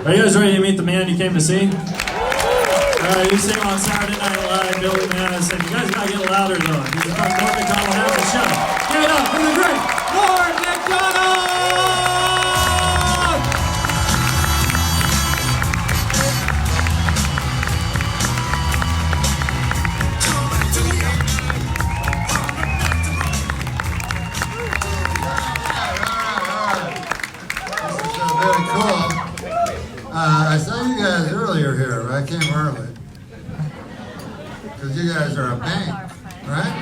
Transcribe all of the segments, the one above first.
Are you guys ready to meet the man you came to see? You see him on Saturday Night Live, Billy Madison. You guys gotta get louder though. He's from Norm Macdonald having a show. Give it up for the great Norm Macdonald! Very cool. I saw you guys earlier here, right? I came early. Because you guys are a bank, right?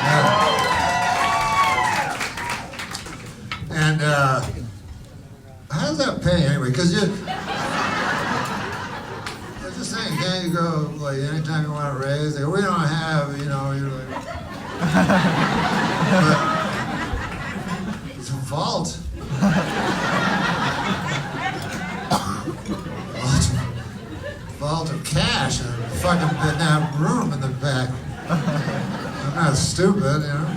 Yeah. And how does that pay anyway? Because I was just saying, can't you go like anytime you want to raise? They go, we don't have, you know, you're like, but it's a vault. Vault of cash and fucking didn't have room in the back. I'm not stupid, you know.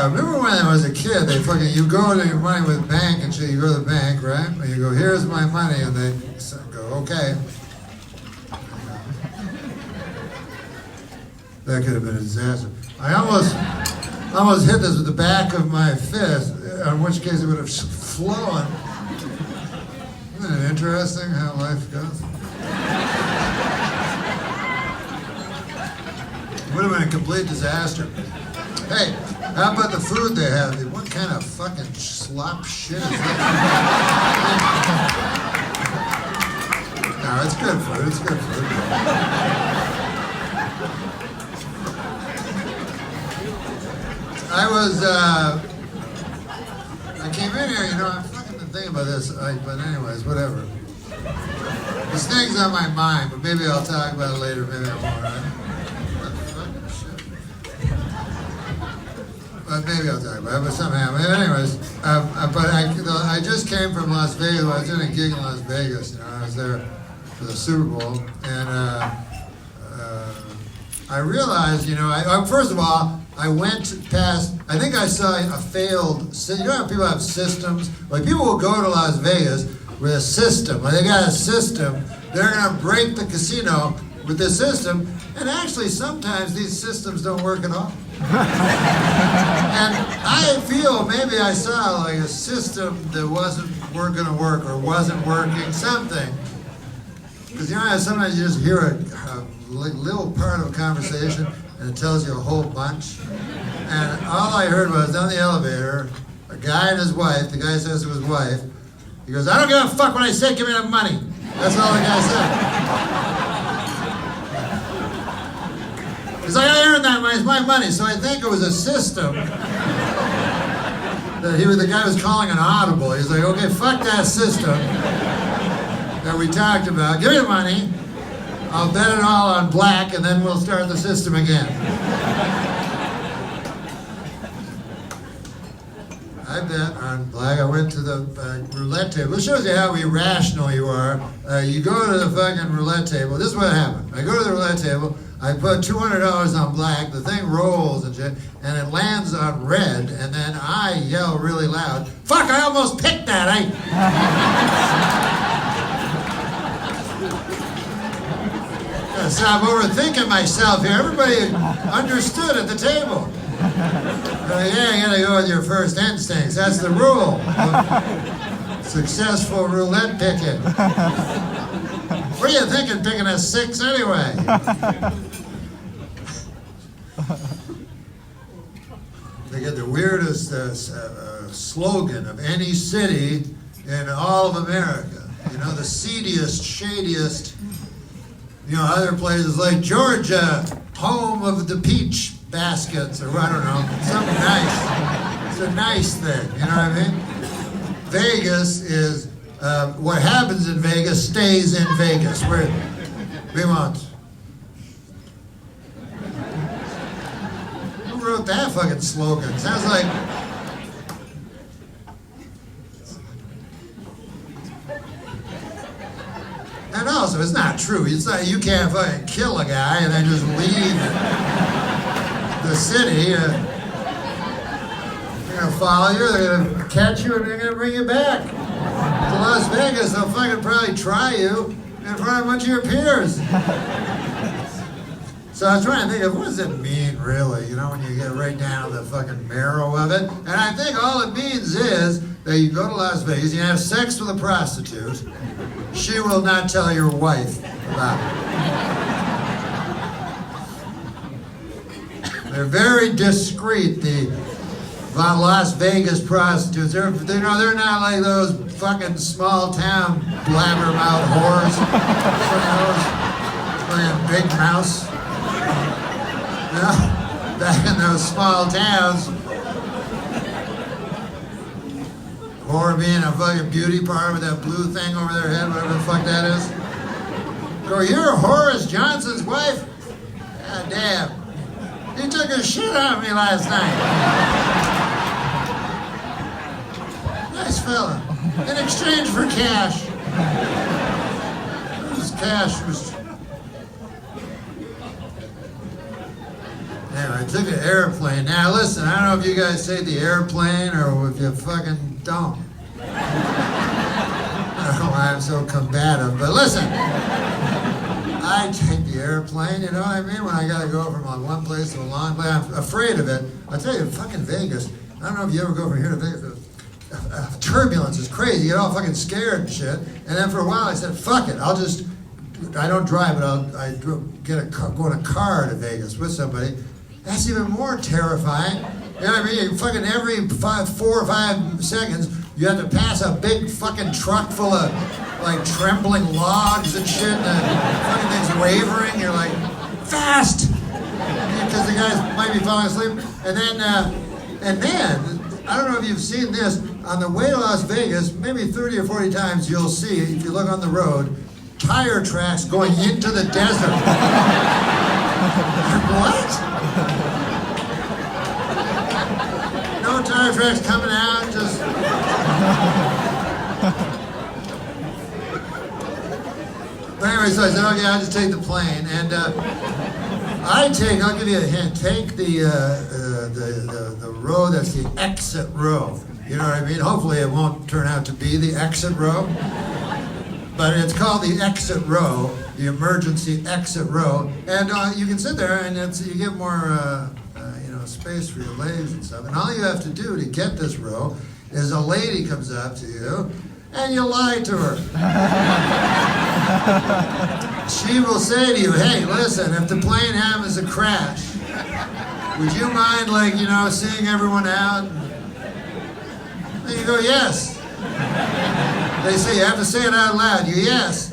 Remember when I was a kid, you go to your money with bank and shit, you go to the bank, right? And you go, here's my money, and they go, okay. That could have been a disaster. I almost hit this with the back of my fist, in which case it would have flown. Isn't it interesting how life goes? Would have been a complete disaster. Hey, how about the food they have? What kind of fucking slop shit is that? No, it's good food. It's good food. I came in here, you know, I'm fucking thinking about this, but anyways, whatever. This thing's on my mind, but maybe I'll talk about it later, maybe I won't, right? Fucking shit. But maybe I'll talk about it, but somehow, anyways, but I just came from Las Vegas. I was doing a gig in Las Vegas, you know, I was there for the Super Bowl, and I realized, you know, first of all, I went past, I think I saw a failed, you know how people have systems? Like people will go to Las Vegas with a system, like they got a system, they're gonna break the casino with this system, and actually sometimes these systems don't work at all. And I feel maybe I saw like a system that wasn't gonna work or wasn't working, something. Because you know how sometimes you just hear a little part of a conversation and it tells you a whole bunch. And all I heard was on the elevator, a guy and his wife, the guy says to his wife, he goes, I don't give a fuck when I say give me the money. That's all the guy said. He's like, I earned that money, it's my money. So I think it was a system that the guy was calling an audible. He's like, okay, fuck that system that we talked about. Give me the money. I'll bet it all on black, and then we'll start the system again. I bet on black. I went to the roulette table. It shows you how irrational you are. You go to the fucking roulette table. This is what happened. I go to the roulette table. I put $200 on black. The thing rolls and shit, and it lands on red. And then I yell really loud, "Fuck! I almost picked that! So I'm overthinking myself here. Everybody understood at the table. Yeah, you gotta go with your first instincts. That's the rule of successful roulette picking. What are you thinking, picking a 6 anyway? They get the weirdest slogan of any city in all of America. You know, the seediest, shadiest. You know, other places like Georgia, home of the peach baskets, or I don't know, something nice. It's a nice thing, you know what I mean? Vegas is, what happens in Vegas stays in Vegas. We want. Who wrote that fucking slogan? Sounds like. And also, it's not true. It's not, you can't fucking kill a guy and then just leave the city. They're gonna follow you. They're gonna catch you and they're gonna bring you back to Las Vegas, they'll fucking probably try you in front of a bunch of your peers. So I was trying to think of, what does it mean, really? You know, when you get right down to the fucking marrow of it. And I think all it means is that you go to Las Vegas, you have sex with a prostitute. She will not tell your wife about it. They're very discreet, the Las Vegas prostitutes. They're not like those fucking small town blabbermouth whores. Fucking big mouse. You know, back in those small towns, whore being a fucking beauty parlor with that blue thing over their head, whatever the fuck that is. Go, you're Horace Johnson's wife? God damn. He took a shit on me last night. Nice fella. In exchange for cash. His cash was... Anyway, I took an airplane. Now listen, I don't know if you guys say the airplane or if you fucking don't. I don't know why I'm so combative, but listen. I take the airplane, you know what I mean? When I gotta go from one place to a long place, I'm afraid of it. I'll tell you, fucking Vegas, I don't know if you ever go from here to Vegas. Turbulence is crazy. You get all fucking scared and shit. And then for a while I said, fuck it. I don't drive, but I go in a car to Vegas with somebody. That's even more terrifying. You know what I mean? You fucking every 4 or 5 seconds, you have to pass a big fucking truck full of like trembling logs and shit, and the fucking thing's wavering. You're like, fast! Because the guys might be falling asleep. And then, I don't know if you've seen this, on the way to Las Vegas, maybe 30 or 40 times you'll see, if you look on the road, tire tracks going into the desert. What? No tire tracks coming out, just... But anyway, so I said, okay, I'll just take the plane. And I'll give you a hint, take the row that's the exit row. You know what I mean? Hopefully it won't turn out to be the exit row. But it's called the exit row, the emergency exit row. And you can sit there and you get more space for your legs and stuff. And all you have to do to get this row is a lady comes up to you and you lie to her. She will say to you, hey, listen, if the plane happens to crash, would you mind, seeing everyone out? And you go, yes. They say, you have to say it out loud. You, yes.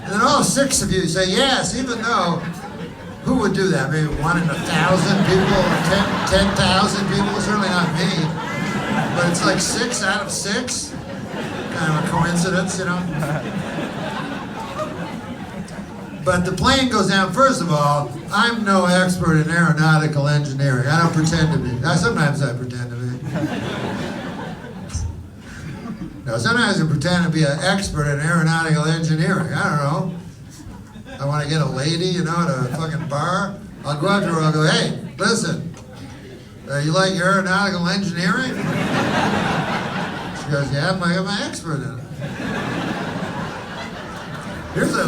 And then all 6 of you say yes, even though, who would do that? Maybe 1 in 1,000 people, or 10,000 people? Certainly not me. But it's like 6 out of 6. Kind of a coincidence, you know? But the plane goes down. First of all, I'm no expert in aeronautical engineering. I don't pretend to be. Sometimes I pretend to be. Now, sometimes I pretend to be an expert in aeronautical engineering. I don't know. I want to get a lady, at a fucking bar. I'll go up to her, I'll go, hey, listen, you like aeronautical engineering? She goes, yeah, I'm my expert in it. Here's a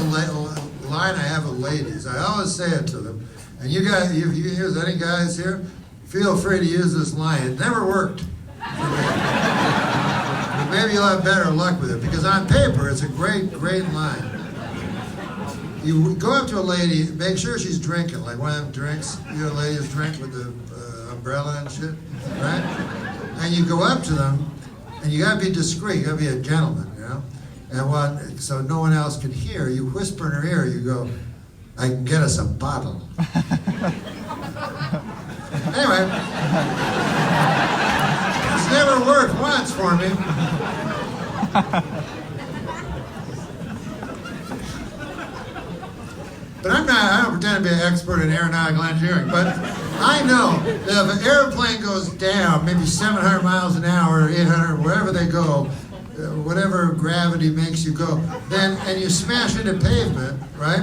line I have with ladies. I always say it to them. And you guys, if you use any guys here, feel free to use this line. It never worked for me. But maybe you'll have better luck with it, because on paper, it's a great, great line. You go up to a lady, make sure she's drinking, like one of them drinks, ladies drink with the umbrella and shit, right? And you go up to them, and you gotta be discreet, you gotta be a gentleman, And so no one else can hear, you whisper in her ear, you go, I can get us a bottle. Anyway, it's never worked once for me. But I don't pretend to be an expert in aeronautical engineering, but I know that if an airplane goes down, maybe 700 miles an hour, or 800, wherever they go, whatever gravity makes you go, and you smash into pavement, right?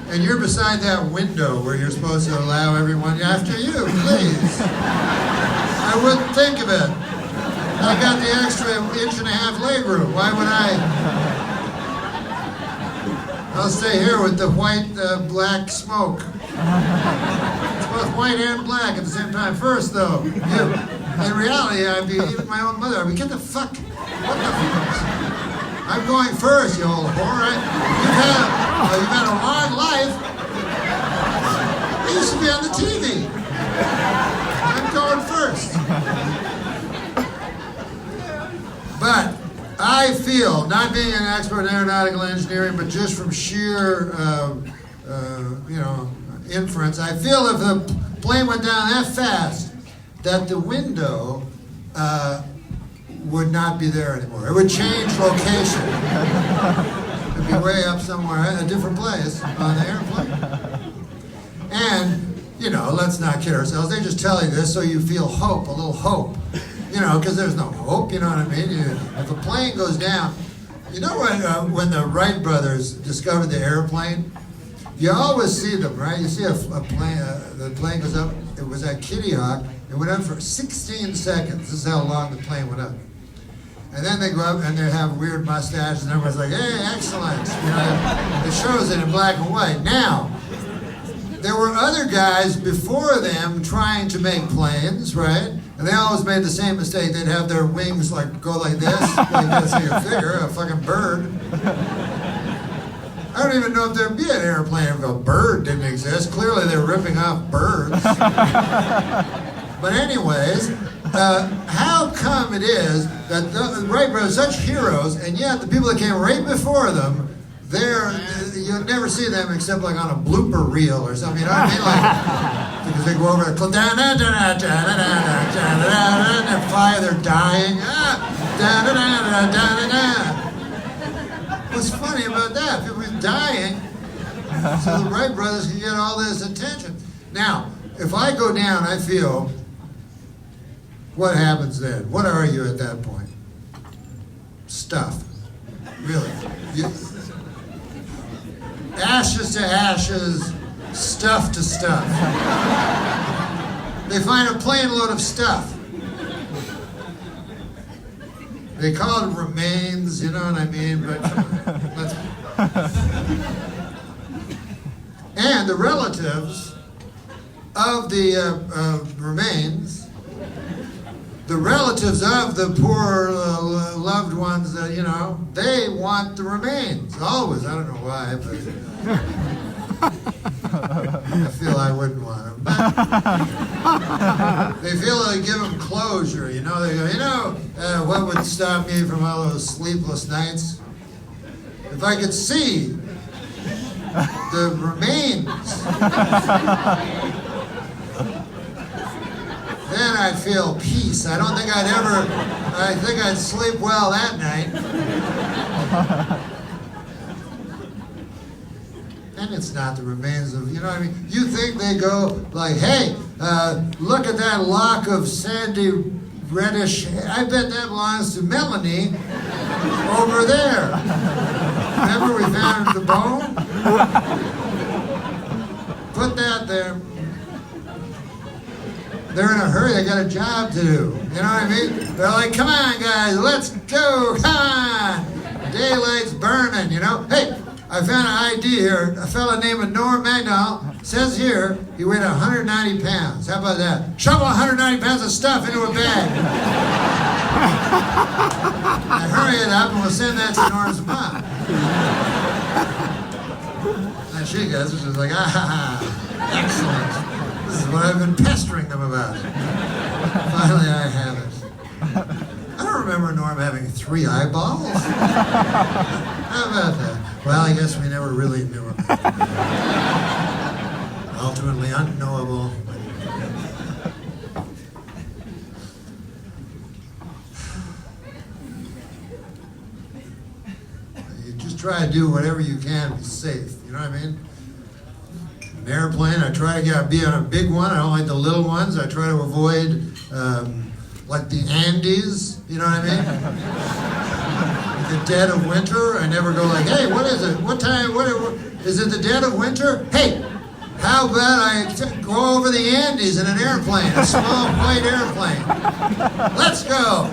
And you're beside that window where you're supposed to allow everyone, after you, please. I wouldn't think of it. I got the extra 1.5-inch leg room. Why would I? I'll stay here with the white, black smoke. It's both white and black at the same time. First, though, in reality, I'd be, even my own mother, I'd be, get the fuck, what the fuck? I'm going first, you old whore, right? You've had a long life. I used to be on the TV. I'm going first. But I feel, not being an expert in aeronautical engineering, but just from sheer, inference, I feel if the plane went down that fast, that the window would not be there anymore. It would change location. It'd be way up somewhere, a different place on the airplane. And, let's not kid ourselves. They just tell you this so you feel hope, a little hope. Because there's no hope, you know what I mean? If a plane goes down, when the Wright brothers discovered the airplane, you always see them, right? You see a plane, the plane goes up, it was at Kitty Hawk, it went up for 16 seconds. This is how long the plane went up. And then they go up and they have weird mustaches and everybody's like, hey, excellent. It shows it in black and white. Now, there were other guys before them trying to make planes, right? And they always made the same mistake. They'd have their wings go like this. Well, you gotta see a figure, a fucking bird. I don't even know if there'd be an airplane if a bird didn't exist. Clearly they're ripping off birds. But anyways, how come it is that the Wright brothers are such heroes, and yet the people that came right before them, you'll never see them except like on a blooper reel or something, you know what I mean? Because they go over and they fire, they're dying. What's funny about that? People are dying, so the Wright brothers can get all this attention. Now, if I go down, I feel, what happens then? What are you at that point? Stuff. Really. Ashes to ashes, stuff to stuff. They find a plane load of stuff. They call it remains, you know what I mean? But and the relatives of the remains, the relatives of the poor loved ones that, they want the remains, always. I don't know why, but I feel I wouldn't want them. But they feel they give them closure, They go, what would stop me from all those sleepless nights? If I could see the remains, then I'd feel peace. I don't think I think I'd sleep well that night. And it's not the remains of, you know what I mean? You think they go like, hey, look at that lock of sandy reddish hair. I bet that belongs to Melanie over there. Remember we found the bone? Put that there. They're in a hurry, they got a job to do. You know what I mean? They're like, come on guys, let's go, come on. Daylight's burning, Hey, I found an ID here. A fella named Norm Macdonald says here he weighed 190 pounds. How about that? Shovel 190 pounds of stuff into a bag. Now hurry it up and we'll send that to Norm's mom. And she goes, she's like, excellent. This is what I've been pestering them about. Finally I have it. I don't remember Norm having 3 eyeballs. How about that? Well, I guess we never really knew him. Ultimately unknowable. You just try to do whatever you can to be safe. You know what I mean? An airplane, I try to be on a big one. I don't like the little ones. I try to avoid, like the Andes. You know what I mean? The dead of winter, I never go like, hey, what is it? What time? What is it the dead of winter? Hey, How about I go over the Andes in an airplane, a small white airplane? Let's go.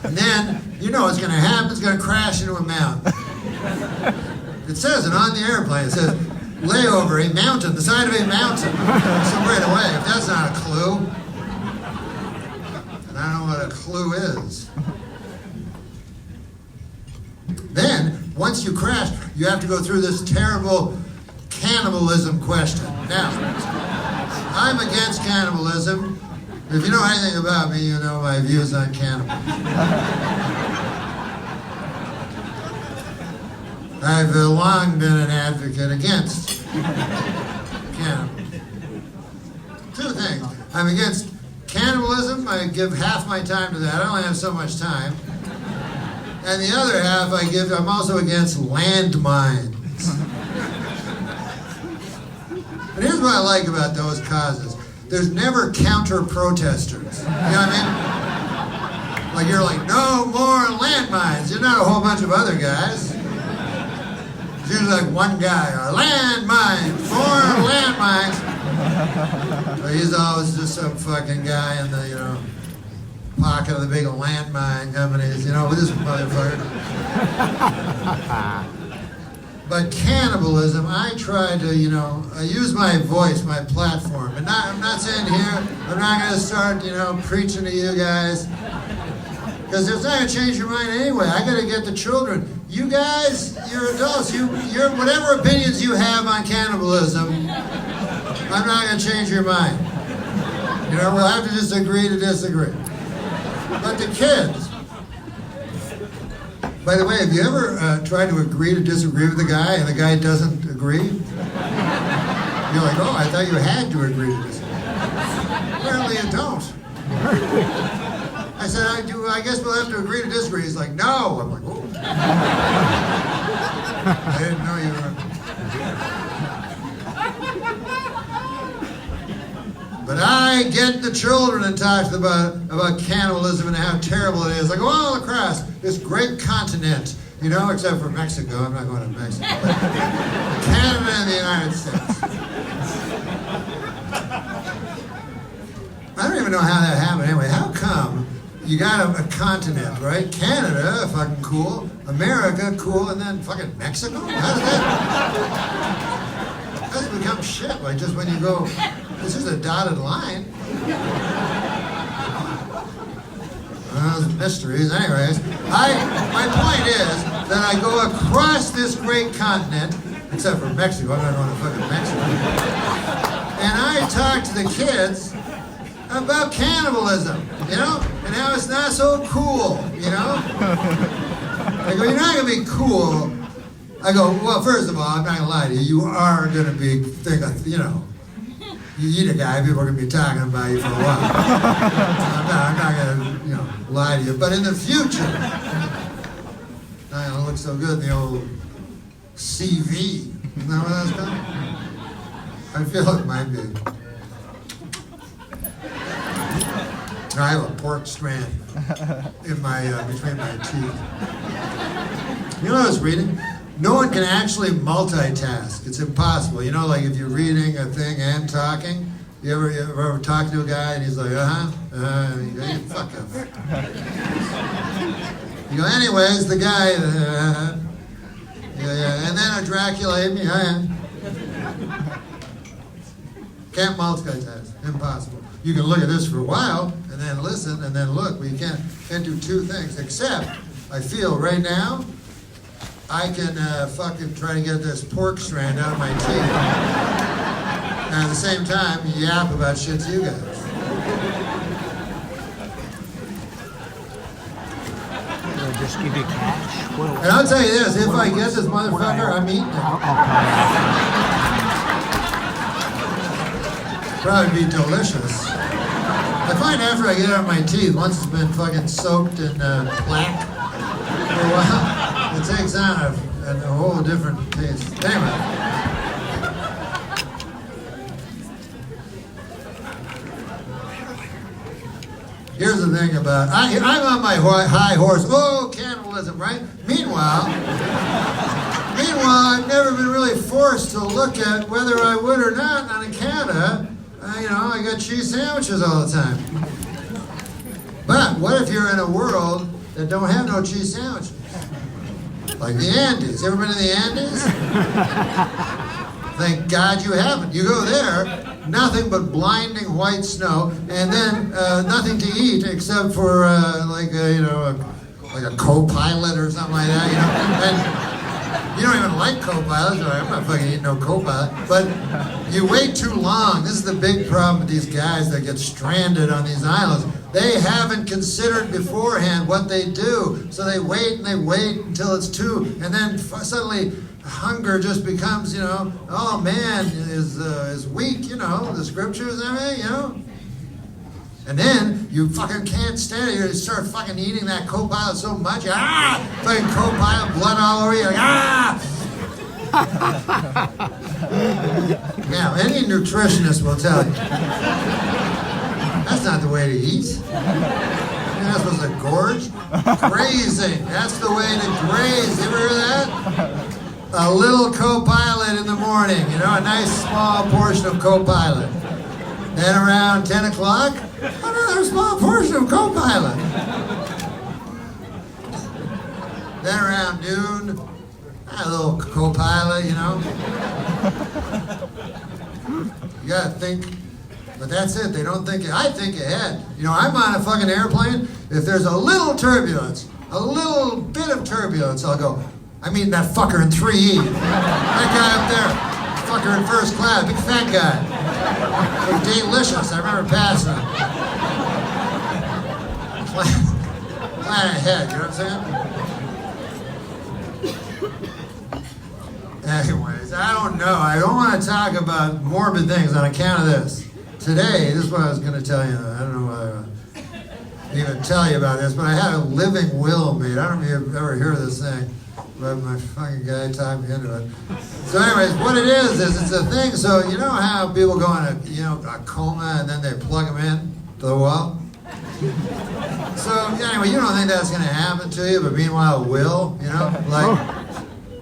And then you know what's going to happen. It's going to crash into a mountain. It says it on the airplane. It says, layover, a mountain, the side of a mountain. So right away, if that's not a clue, then I don't know what a clue is. Then, once you crash, you have to go through this terrible cannibalism question. Now, I'm against cannibalism. If you know anything about me, you know my views on cannibalism. I've long been an advocate against cannibalism. Two things. I'm against cannibalism. I give half my time to that. I only have so much time. And the other half I'm also against landmines. And here's what I like about those causes. There's never counter-protesters. You know what I mean? Like you're like, no more landmines. You're not a whole bunch of other guys. It's usually like one guy, landmines, more landmines. But he's always just some fucking guy in the, pocket of the big landmine companies, with this motherfucker. But cannibalism, I try to, I use my voice, my platform. And I'm not saying here, I'm not going to start, preaching to you guys. Because it's not going to change your mind anyway. I got to get the children. You guys, you're adults. You're whatever opinions you have on cannibalism, I'm not going to change your mind. We'll have to just agree to disagree. But the kids, by the way, have you ever tried to agree to disagree with the guy and the guy doesn't agree? You're like, oh, I thought you had to agree to disagree. Apparently you don't. I said, I guess we'll have to agree to disagree. He's like, no. I'm like, oh. I didn't know you were. But I get the children and talk about cannibalism and how terrible it is. I go all across this great continent, except for Mexico. I'm not going to Mexico. Canada and the United States. I don't even know how that happened anyway. How come you got a continent, right? Canada, fucking cool. America, cool. And then fucking Mexico? How does that? That's become shit. Like just when you go, this is a dotted line. Those mysteries. Anyways, my point is that I go across this great continent, except for Mexico. I'm not going to fucking Mexico. And I talk to the kids about cannibalism, and how it's not so cool, I go, you're not going to be cool. I go, well, first of all, I'm not going to lie to you. You are going to be, you eat a guy, people are going to be talking about you for a while. I'm not going to, lie to you. But in the future, not going to look so good in the old CV. Isn't that what that's called? I feel it might be. I have a pork strand in my between my teeth. You know what I was reading? No one can actually multitask. It's impossible. Like if you're reading a thing and talking, you ever talk to a guy and he's like, you go, fuck up. You go, anyways, the guy, yeah, and then a Dracula hit me, Can't multitask. Impossible. You can look at this for a while, and then listen, and then look. But you can't do two things. Except, I feel right now, I can fucking try to get this pork strand out of my teeth. And at the same time, yap about shit to you guys. Just give you cash. And I'll tell you this, if I get this motherfucker, I'm eating it. Probably be delicious. I find after I get it out of my teeth, once it's been fucking soaked in plaque for a while, it takes on a whole different taste. Anyway. Here's the thing about, I'm on my high horse, cannibalism, right? Meanwhile, Meanwhile, I've never been really forced to look at whether I would or not on account of, I got cheese sandwiches all the time. But what if you're in a world that don't have no cheese sandwiches? Like the Andes. You ever been to the Andes? Thank God you haven't. You go there, nothing but blinding white snow, and then nothing to eat except for like a co-pilot or something like that. And you don't even like co-pilots. I'm not fucking eating no co-pilot. But you wait too long. This is the big problem with these guys that get stranded on these islands. They haven't considered beforehand what they do. So they wait until it's two, and then suddenly hunger just becomes, oh man, is weak, the scriptures and everything, And then you fucking can't stand it. You start fucking eating that co-pilot so much, fucking co-pilot, blood all over you, Now, any nutritionist will tell you, that's not the way to eat. You're not supposed to gorge. Grazing, that's the way to graze. You ever hear that? A little co-pilot in the morning, a nice small portion of co-pilot. Then around 10 o'clock, another small portion of co-pilot. Then around noon, a little co-pilot, You gotta think, but that's it. They don't think, I think ahead. I'm on a fucking airplane. If there's a little turbulence, a little bit of turbulence, I'll go, I'm eating that fucker in 3E. That guy up there, fucker in first class, big fat guy. It was delicious. I remember passing him. Plan ahead, you know what I'm saying? Anyways, I don't know. I don't want to talk about morbid things on account of this. Today, this is what I was going to tell you. I don't know why I didn't even tell you about this, but I had a living will made. I don't know if you've ever heard of this thing. But my fucking guy talked me into it. So anyways, what it is it's a thing. So you know how people go in a coma and then they plug them in to the wall? So anyway, you don't think that's going to happen to you, but meanwhile it will,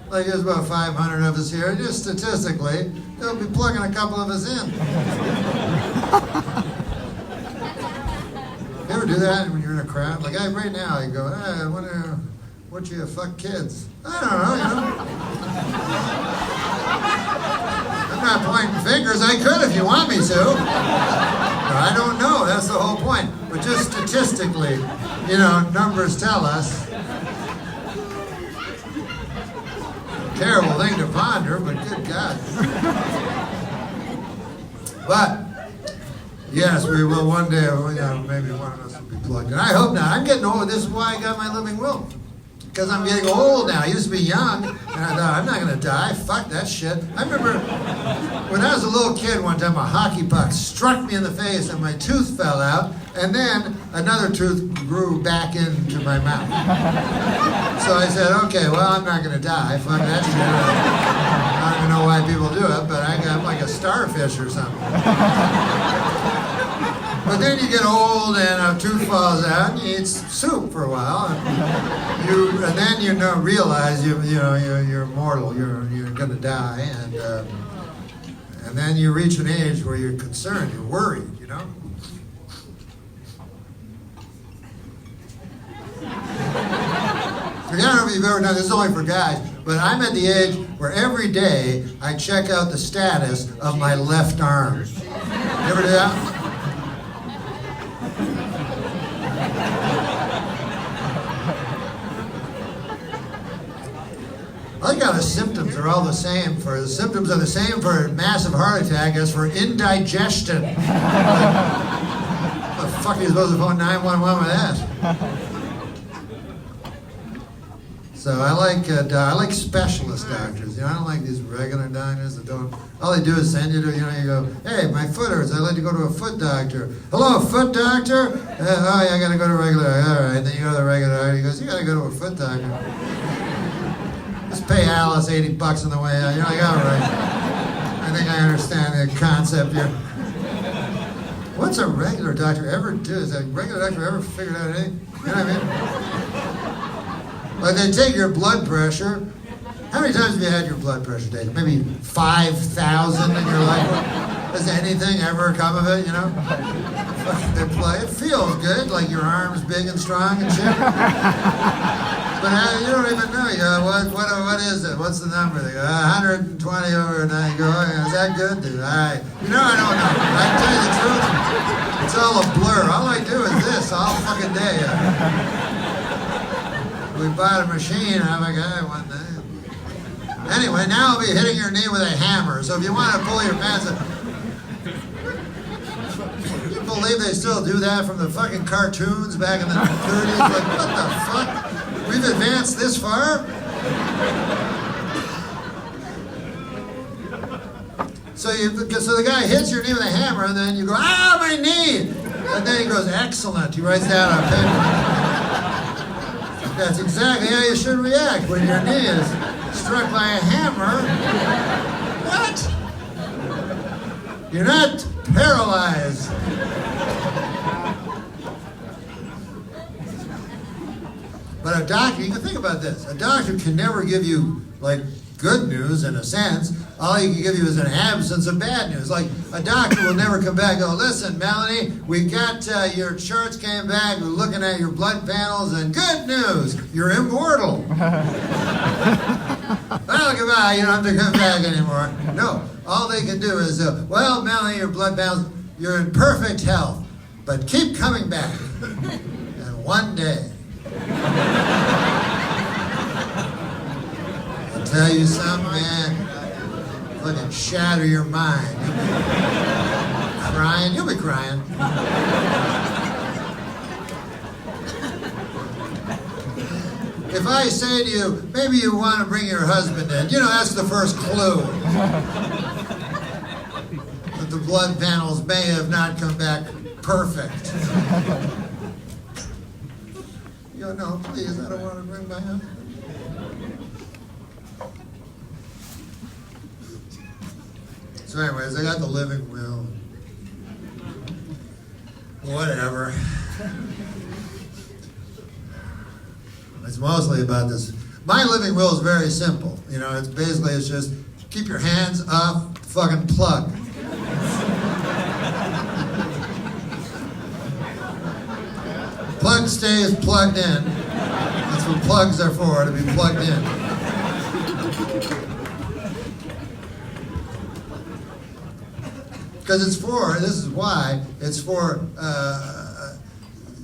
like there's about 500 of us here. Just statistically, they'll be plugging a couple of us in. You ever do that when you're in a crowd? Like right now, I go, I wonder... What you fuck kids? I don't know, I'm not pointing fingers. I could if you want me to. No, I don't know. That's the whole point. But just statistically, numbers tell us. Terrible thing to ponder, but good God. But, yes, we will one day, maybe one of us will be plugged in. I hope not. I'm getting old. This is why I got my living will. Because I'm getting old now. I used to be young, and I thought, I'm not going to die. Fuck that shit. I remember when I was a little kid one time, a hockey puck struck me in the face, and my tooth fell out, and then another tooth grew back into my mouth. So I said, okay, well, I'm not going to die. Fuck that shit. I don't even know why people do it, but I'm like a starfish or something. But then you get old and a tooth falls out and you eat soup for a while, and then you realize you're mortal, you're gonna die, and then you reach an age where you're concerned, you're worried, I don't know if you've ever done this, is only for guys, but I'm at the age where every day I check out the status of my left arm. You ever do that? I like how the symptoms are all the same. The symptoms are the same for a massive heart attack as for indigestion. What the fuck are you supposed to phone 911 with that? So I like specialist doctors. I don't like these regular doctors that don't. All they do is send you to, you go, hey, my foot hurts. I'd like to go to a foot doctor. Hello, foot doctor? Oh, yeah, I got to go to a regular. All right, then you go to the regular doctor. He goes, you got to go to a foot doctor. Just pay Alice $80 on the way out. You're like, all right. I think I understand the concept here. What's a regular doctor ever do? Has a regular doctor ever figured out anything? You know what I mean? Like they take your blood pressure. How many times have you had your blood pressure taken? Maybe 5,000 in your life? Has anything ever come of it, you know? It feels good, like your arm's big and strong and shit. But you don't even know. You go, what is it? What's the number? They go, 120 over 9. You go, oh, is that good? All right. You know, I don't know. I can tell you the truth. It's all a blur. All I do is this all fucking day. We bought a machine. I'm like, one day. Anyway, now I'll be hitting your knee with a hammer. So if you want to pull your pants up. You believe they still do that from the fucking cartoons back in the 30s? Like, what the fuck? We've advanced this far? So the guy hits your knee with a hammer, and then you go, ah, my knee! And then he goes, excellent. He writes down on paper. That's exactly how you should react when your knee is struck by a hammer. What? You're not paralyzed. But a doctor, you can think about this. A doctor can never give you, like, good news in a sense. All he can give you is an absence of bad news. Like, a doctor will never come back and go, listen, Melanie, we got your charts came back, we're looking at your blood panels, and good news, you're immortal. Well, goodbye, you don't have to come back anymore. No, all they can do is, well, Melanie, your blood panels, you're in perfect health, but keep coming back. And one day, I'll tell you something, man. Fucking shatter your mind. Crying, you'll be crying. If I say to you, maybe you want to bring your husband in, you know, that's the first clue. That the blood panels may have not come back perfect. You go, no, please, I don't want to bring my husband. So anyways, I got the living will. Whatever. It's mostly about this. My living will is very simple. You know, it's just keep your hands off the fucking plug. Plug stays plugged in. That's what plugs are for, to be plugged in. Because this is why, it's for,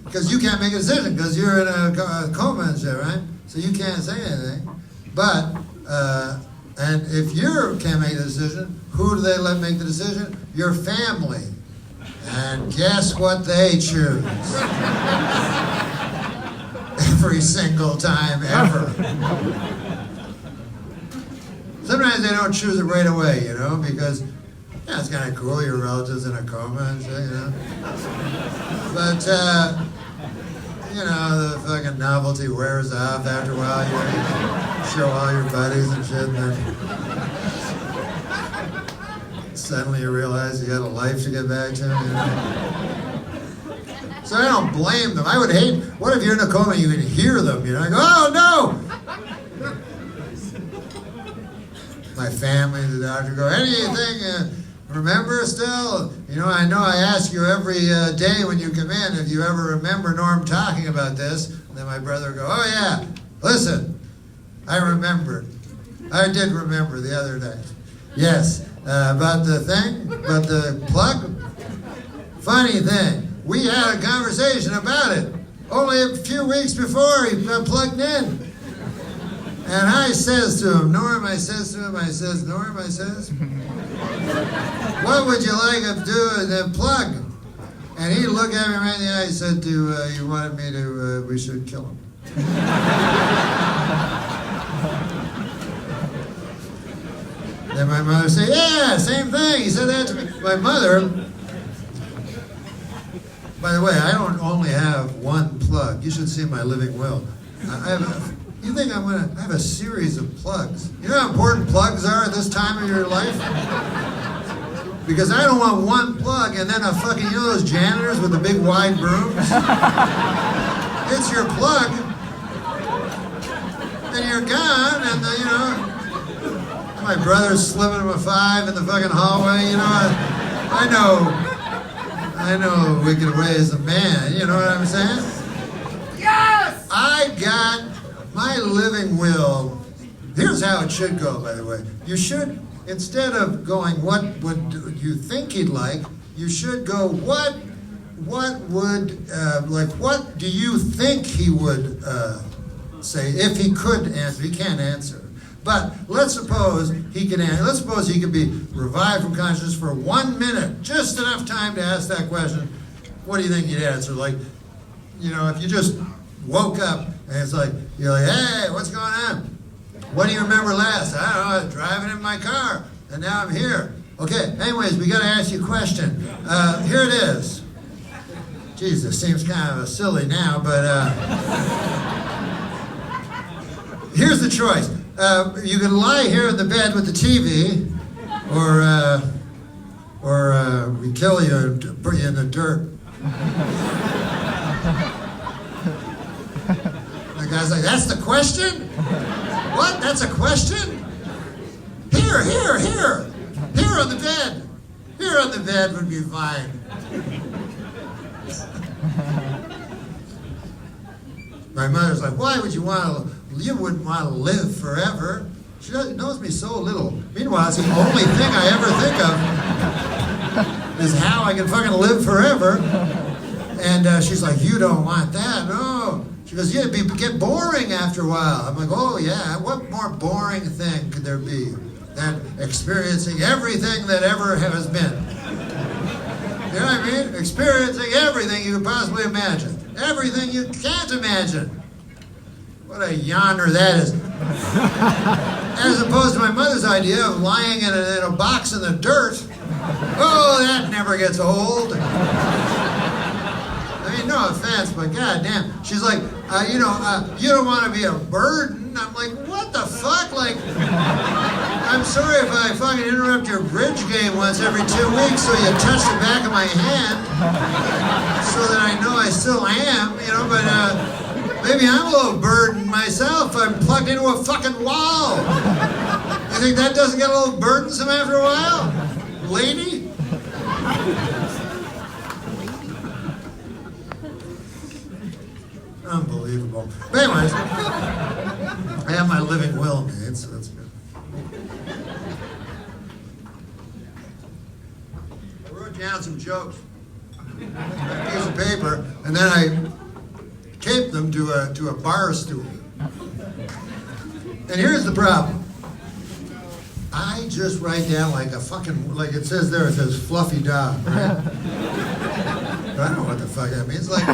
because you can't make a decision, because you're in a coma and shit, right? So you can't say anything. But, and if you can't make the decision, who do they let make the decision? Your family. And guess what they choose? Every single time ever. Sometimes they don't choose it right away, you know, because yeah, it's kind of cool, your relatives in a coma and shit, you know. But, you know, the fucking novelty wears off after a while. You show all your buddies and shit, and then suddenly you realize you got a life to get back to, you know. So I don't blame them. I would hate, what if you're in a coma and you can hear them, you know? I go, oh, no! My family, the doctor go, anything, remember still? You know I ask you every day when you come in if you ever remember Norm talking about this. And then my brother would go, oh yeah, listen, I remembered. I did remember the other day. Yes, about the thing, about the plug. Funny thing, we had a conversation about it only a few weeks before he plugged in. And I says to him, Norm, I says, what would you like to do with the plug? And he looked at me right in the eye and said, you wanted me to, we should kill him. Then my mother said, yeah, same thing. He said that to me. My mother, by the way, I don't only have one plug. You should see my living will. You think I have a series of plugs? You know how important plugs are at this time of your life? Because I don't want one plug and then a fucking, you know those janitors with the big wide brooms? It's your plug, and you're gone, and you know, My brother's slipping him a 5 in the fucking hallway, you know. I know wicked ways of man, you know what I'm saying? Yes! I got my living will. Here's how it should go, by the way. You should, instead of going, what would you think he'd like, you should go, what do you think he would say if he could answer? He can't answer. But let's suppose he can answer. Let's suppose he could be revived from consciousness for 1 minute, just enough time to ask that question. What do you think he'd answer? Like, you know, if you just woke up and it's like, you're like, hey, what's going on? What do you remember last? I don't know, I was driving in my car, and now I'm here. Okay, anyways, we got to ask you a question. Here it is. Geez, this seems kind of silly now, but here's the choice. You can lie here in the bed with the TV, or we kill you and put you in the dirt. The guy's like, that's the question? What? That's a question? Here on the bed. Here on the bed would be fine. My mother's like, why would you wouldn't want to live forever. She knows me so little. Meanwhile, it's the only thing I ever think of is how I can fucking live forever. And she's like, you don't want that, no. She goes, yeah, it'd get boring after a while. I'm like, oh yeah, what more boring thing could there be than experiencing everything that ever has been? You know what I mean? Experiencing everything you could possibly imagine. Everything you can't imagine. What a yonder that is. As opposed to my mother's idea of lying in a box in the dirt. Oh, that never gets old. I mean, no offense, but goddamn. She's like, you don't want to be a burden. I'm like, what the fuck? Like, I'm sorry if I fucking interrupt your bridge game once every 2 weeks so you touch the back of my hand so that I know I still am, you know, but maybe I'm a little burdened myself. I'm plugged into a fucking wall. You think that doesn't get a little burdensome after a while? Lady? Unbelievable. But anyways, I have my living will made, so that's good. I wrote down some jokes on a piece of paper, and then I taped them to a bar stool. And here's the problem. I just write down like a fucking, like it says there, it says fluffy dog, right? I don't know what the fuck that means. Like,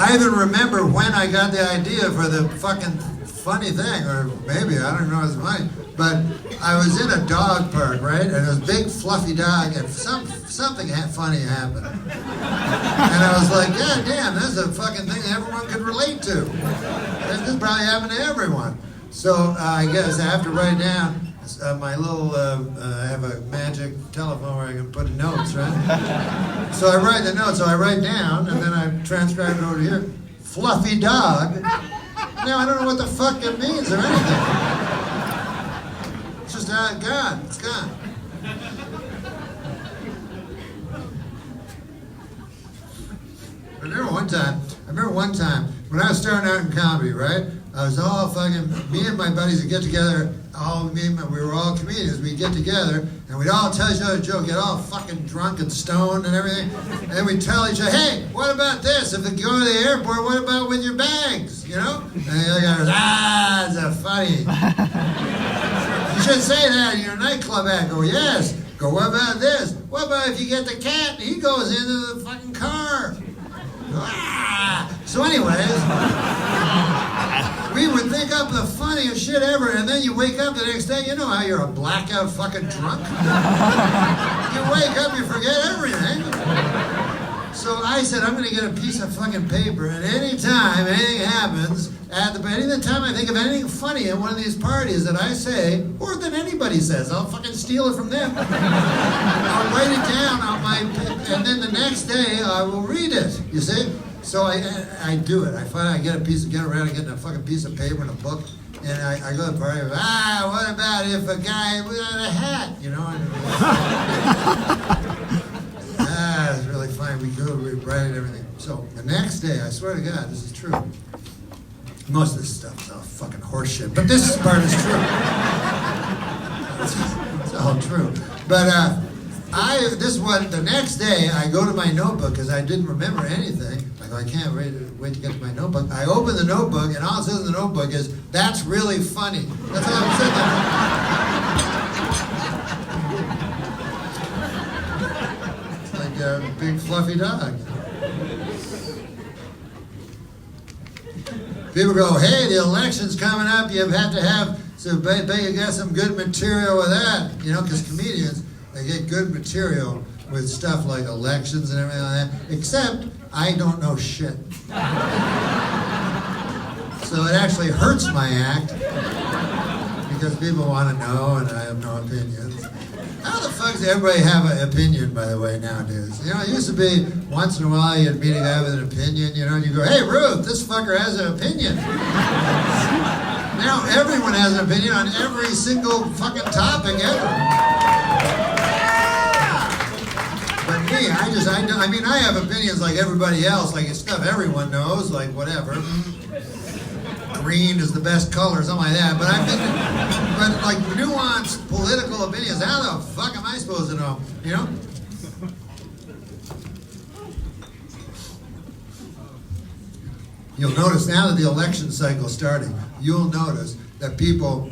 I even remember when I got the idea for the fucking funny thing, or maybe, I don't know, it's mine. But I was in a dog park, right? And it was a big fluffy dog, and something funny happened. And I was like, God damn, this is a fucking thing everyone could relate to. This probably happened to everyone. So I guess I have to write down my little, I have a magic telephone where I can put notes, right? So I write the notes, so I write down, and then I transcribe it over here. Fluffy dog. Now I don't know what the fuck it means or anything. It's just gone. It's gone. I remember one time when I was starting out in comedy, right? I was all fucking, me and my buddies would get together, we were all comedians, we'd get together, and we'd all tell each other a joke, get all fucking drunk and stoned and everything, and then we'd tell each other, hey, what about this? If you go to the airport, what about with your bags, you know? And the other guy goes, that's funny. You should say that in your nightclub act. Go, yes. Go, what about this? What about if you get the cat and he goes into the fucking car? So anyways, we would think up the funniest shit ever, and then you wake up the next day, you know how you're a blackout fucking drunk? You wake up, you forget everything. So I said, I'm gonna get a piece of fucking paper, and anytime anything happens, anytime I think of anything funny at one of these parties that I say, or that anybody says, I'll fucking steal it from them. I'll write it down on and then the next day I will read it, you see? So I do it. I get around and get a fucking piece of paper and a book, And I go to the party, what about if a guy without a hat, you know? It's really funny. We write and everything. So the next day, I swear to God, this is true. Most of this stuff is all fucking horseshit, but this part is true. It's all true. But the next day, I go to my notebook because I didn't remember anything. I go, I can't wait to get to my notebook. I open the notebook, and all it says in the notebook is, "That's really funny." That's all it said there. It's like a big fluffy dog. People go, "Hey, the election's coming up. You have to have you got some good material with that," you know, because comedians, they get good material with stuff like elections and everything like that. Except I don't know shit, so it actually hurts my act because people want to know and I have no opinions. How the fuck does everybody have an opinion, by the way, nowadays? You know, it used to be once in a while you'd meet a guy with an opinion, you know, and you go, "Hey, Ruth, this fucker has an opinion." Now everyone has an opinion on every single fucking topic ever. But me, I have opinions like everybody else, like it's stuff everyone knows, like whatever. Green is the best color, something like that. But but like nuanced political opinions, how the fuck am I supposed to know? You know? You'll notice now that the election cycle's starting, you'll notice that people,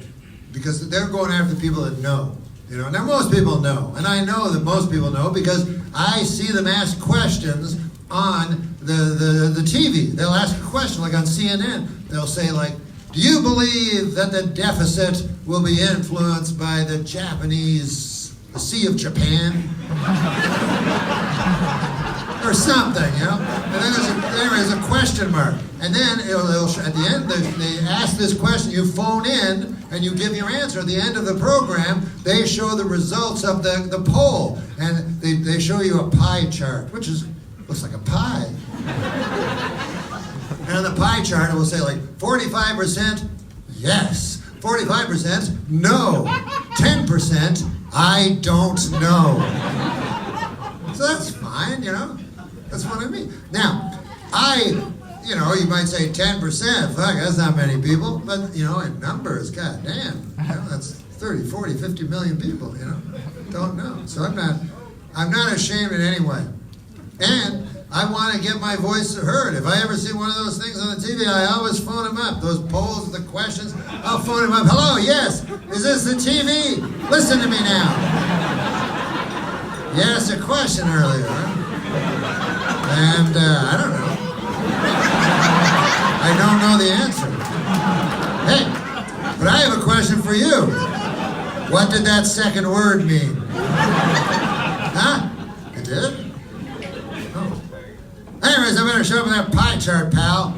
because they're going after people that know. You know, now most people know, and I know that most people know because I see them ask questions on the TV. They'll ask a question like on CNN. They'll say like, "Do you believe that the deficit will be influenced by the Sea of Japan?" Or something, you know? And then there is a question mark. And then at the end, they ask this question, you phone in, and you give your answer. At the end of the program, they show the results of the poll. And they show you a pie chart, which looks like a pie. And on the pie chart, it will say like 45% yes, 45% no, 10% I don't know. So that's fine, you know? That's what I mean. Now, you might say 10%, fuck, that's not many people. But, you know, in numbers, goddamn, you know, that's 30, 40, 50 million people, you know, don't know. So I'm not ashamed in any way. And I want to get my voice heard. If I ever see one of those things on the TV, I always phone them up. Those polls, the questions, I'll phone them up. "Hello, yes, is this the TV? Listen to me now. You asked a question earlier, and I don't know. I don't know the answer. Hey, but I have a question for you. What did that second word mean?" Huh? It did? Oh. Anyways, I better show up with that pie chart, pal.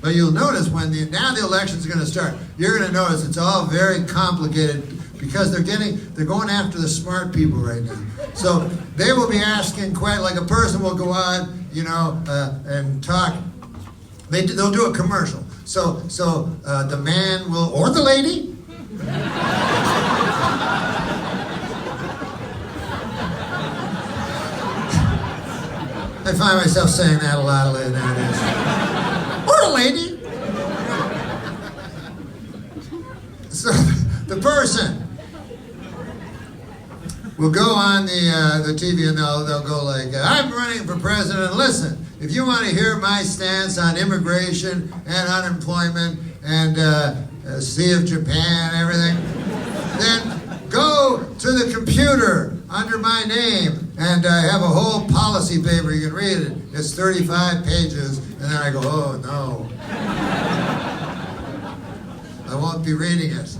But you'll notice now the election's going to start, you're going to notice it's all very complicated because they're going after the smart people right now. So they will be asking like a person will go on, you know, and talk. They'll do a commercial. So the man will, or the lady. I find myself saying that a lot nowadays. Or a lady. So the person will go on the TV and they'll go like, "I'm running for president. Listen, if you want to hear my stance on immigration and unemployment and Sea of Japan and everything, then go to the computer under my name and I have a whole policy paper. You can read it. It's 35 pages." And then I go, "Oh, no. I won't be reading it.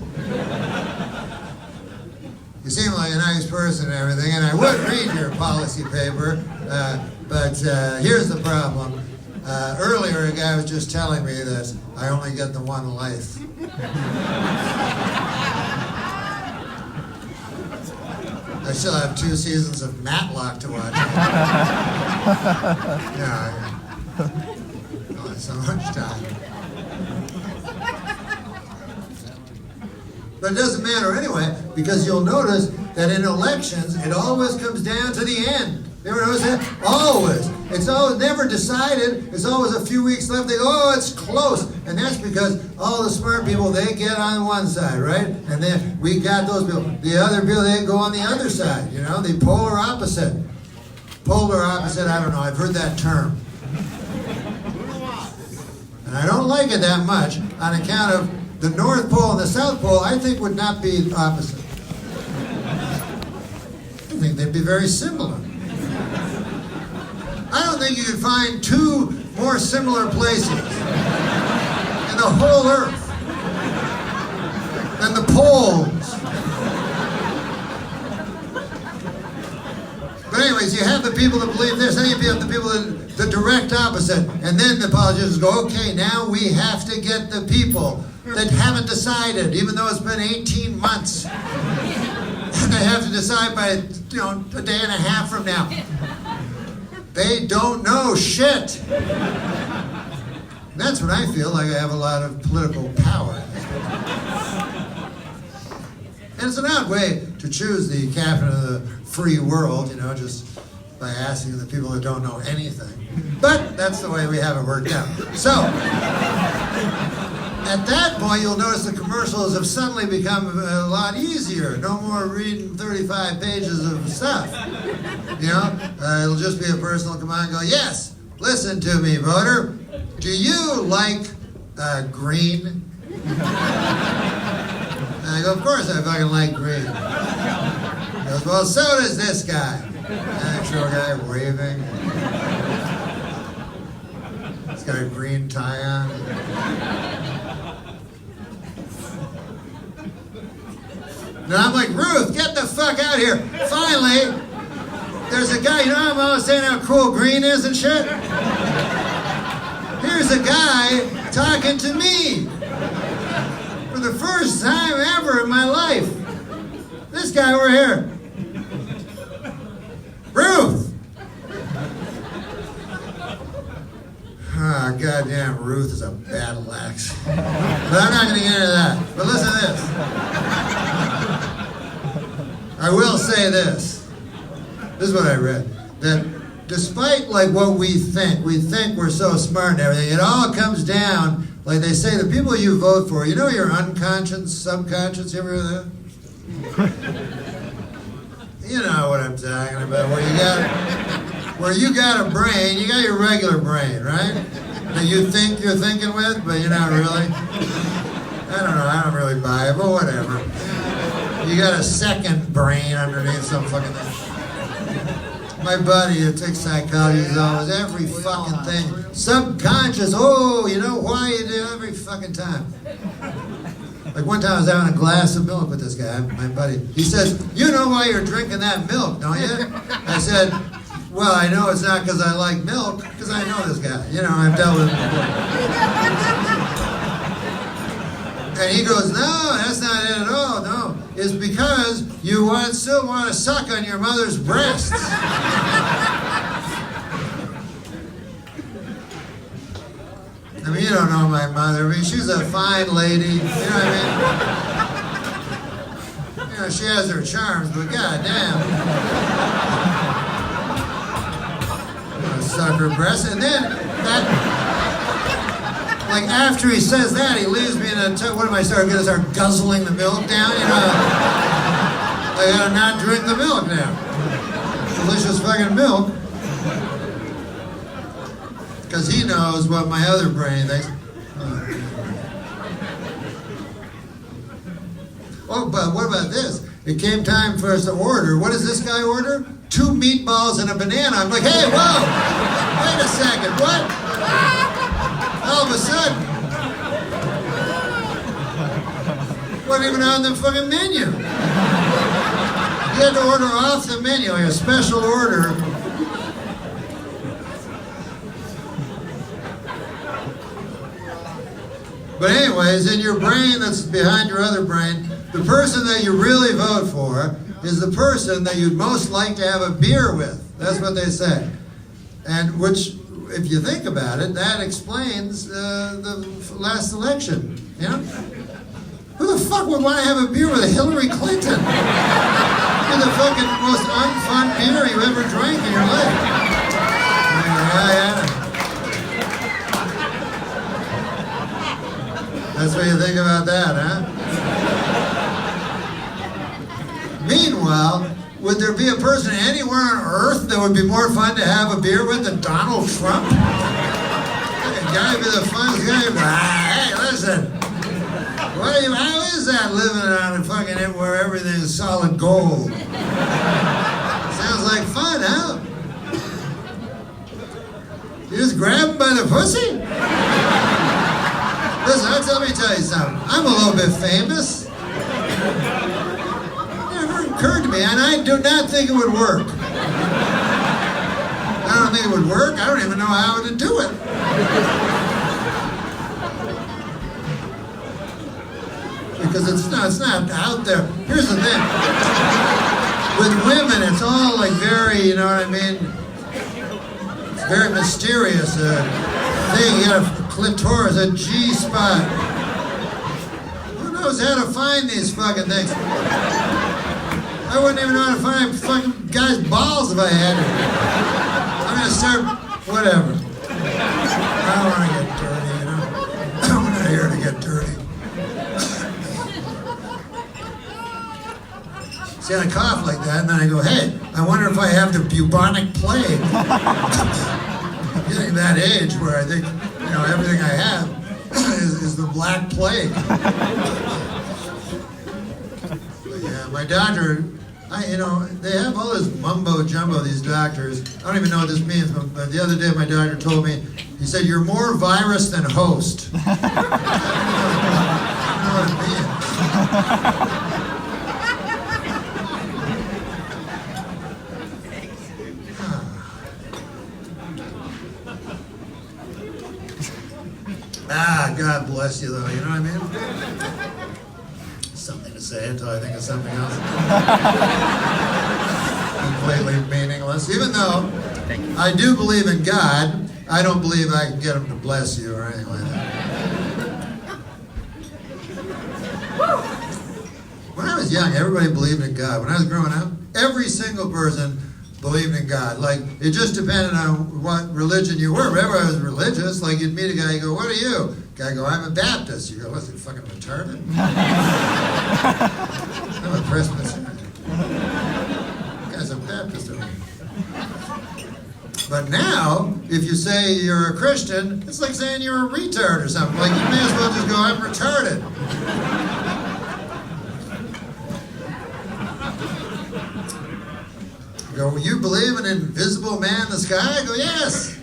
You seem like a nice person and everything, and I would read your policy paper, but here's the problem. Earlier, a guy was just telling me that I only get the one life." I still have 2 seasons of Matlock to watch. Yeah, oh, so much time. But it doesn't matter anyway, because you'll notice that in elections, it always comes down to the end. You ever notice that? Always. It's always never decided. It's always a few weeks left. They go, oh, it's close. And that's because all the smart people, they get on one side, right? And then we got those people. The other people, they go on the other side, you know, the polar opposite. Polar opposite, I don't know. I've heard that term. And I don't like it that much on account of the North Pole and the South Pole, I think would not be opposite. I think they'd be very similar. I don't think you could find 2 more similar places in the whole earth than the poles. But anyways, you have the people that believe this, then you have the people that the direct opposite, and then the politicians go, okay, now we have to get the people that haven't decided, even though it's been 18 months. And they have to decide by, a day and a half from now. They don't know shit. And that's when I feel like I have a lot of political power. And it's an odd way to choose the captain of the free world, just by asking the people that don't know anything. But that's the way we have it worked out. So, at that point, you'll notice the commercials have suddenly become a lot easier. No more reading 35 pages of stuff. It'll just be a person will come on and go, yes, listen to me, voter. Do you like green? And I go, of course I fucking like green. He goes, well, so does this guy. Actual guy waving. He's got a green tie on. And I'm like, Ruth, get the fuck out here. Finally, there's a guy, I'm always saying how cool green is and shit. Here's a guy talking to me. For the first time ever in my life. This guy over here. Ruth! Ah, goddamn, Ruth is a battle axe. But I'm not going to get into that. But listen to this. I will say this. This is what I read. That despite what we think we're so smart and everything, it all comes down, like they say, the people you vote for, your unconscious, subconscious, you ever hear that? You know what I'm talking about, where you got a brain, you got your regular brain, right? That you think you're thinking with, but you're not really. I don't know, I don't really buy it, but whatever. You got a second brain underneath some fucking thing. My buddy that takes psychology is always every fucking thing. Subconscious, why you do every fucking time. Like one time I was having a glass of milk with this guy, my buddy. He says, you know why you're drinking that milk, don't you? I said, well, I know it's not because I like milk, because I know this guy. I've dealt with him before. And he goes, no, that's not it at all, no. It's because you still want to suck on your mother's breasts. I mean, you don't know my mother. I mean, she's a fine lady. You know what I mean? She has her charms, but goddamn. Suck her breasts. And then, after he says that, he leaves me in a what am I going to start guzzling the milk down? I gotta not drink the milk now. Delicious fucking milk. Because he knows what my other brain thinks. Oh, but what about this? It came time for us to order. What does this guy order? 2 meatballs and a banana. I'm like, hey, whoa! Wait a second, what? All of a sudden. Wasn't even on the fucking menu. You had to order off the menu, like a special order. But anyways, in your brain that's behind your other brain, The person that you really vote for is the person that you'd most like to have a beer with. That's what they say. And which, if you think about it, that explains the last election. You know? Who the fuck would want to have a beer with Hillary Clinton? You're the fucking most unfun beer you ever drank in your life. Yeah. That's what you think about that, huh? Meanwhile, would there be a person anywhere on earth that would be more fun to have a beer with than Donald Trump? That guy would be the funnest guy. Hey, listen. How is that living on a fucking where everything is solid gold? Sounds like fun, huh? You just grab him by the pussy? Listen, let me tell you something. I'm a little bit famous. It never occurred to me, and I do not think it would work. I don't think it would work. I don't even know how to do it. Because it's not out there. Here's the thing. With women, it's all like very, you know what I mean? It's very mysterious thing. You got a clitoris, a G-spot. Who knows how to find these fucking things? I wouldn't even know how to find fucking guys' balls if I had to. I'm gonna start, whatever. I don't want to get dirty, you know? I'm not here to get dirty. See, I cough like that, and then I go, hey, I wonder if I have the bubonic plague. I'm getting that age where I think, you know, everything I have is the black plague. But yeah, my doctor, they have all this mumbo jumbo, these doctors. I don't even know what this means, but the other day my doctor told me, he said, you're more virus than host. I don't know what it means. God bless you, though, you know what I mean? Something to say until I think of something else. Completely meaningless. Even though I do believe in God, I don't believe I can get him to bless you or anything like that. When I was young, everybody believed in God. When I was growing up, every single person believed in God. Like, it just depended on what religion you were. Whenever I was religious, like, you'd meet a guy, you go, what are you? Guy go, I'm a Baptist. You go, what's it, fucking retarded? I'm a Presbyterian. Guy's a Baptist. But now, if you say you're a Christian, it's like saying you're a retard or something. Like, you may as well just go, I'm retarded. You go, you believe in an invisible man in the sky? I go, yes.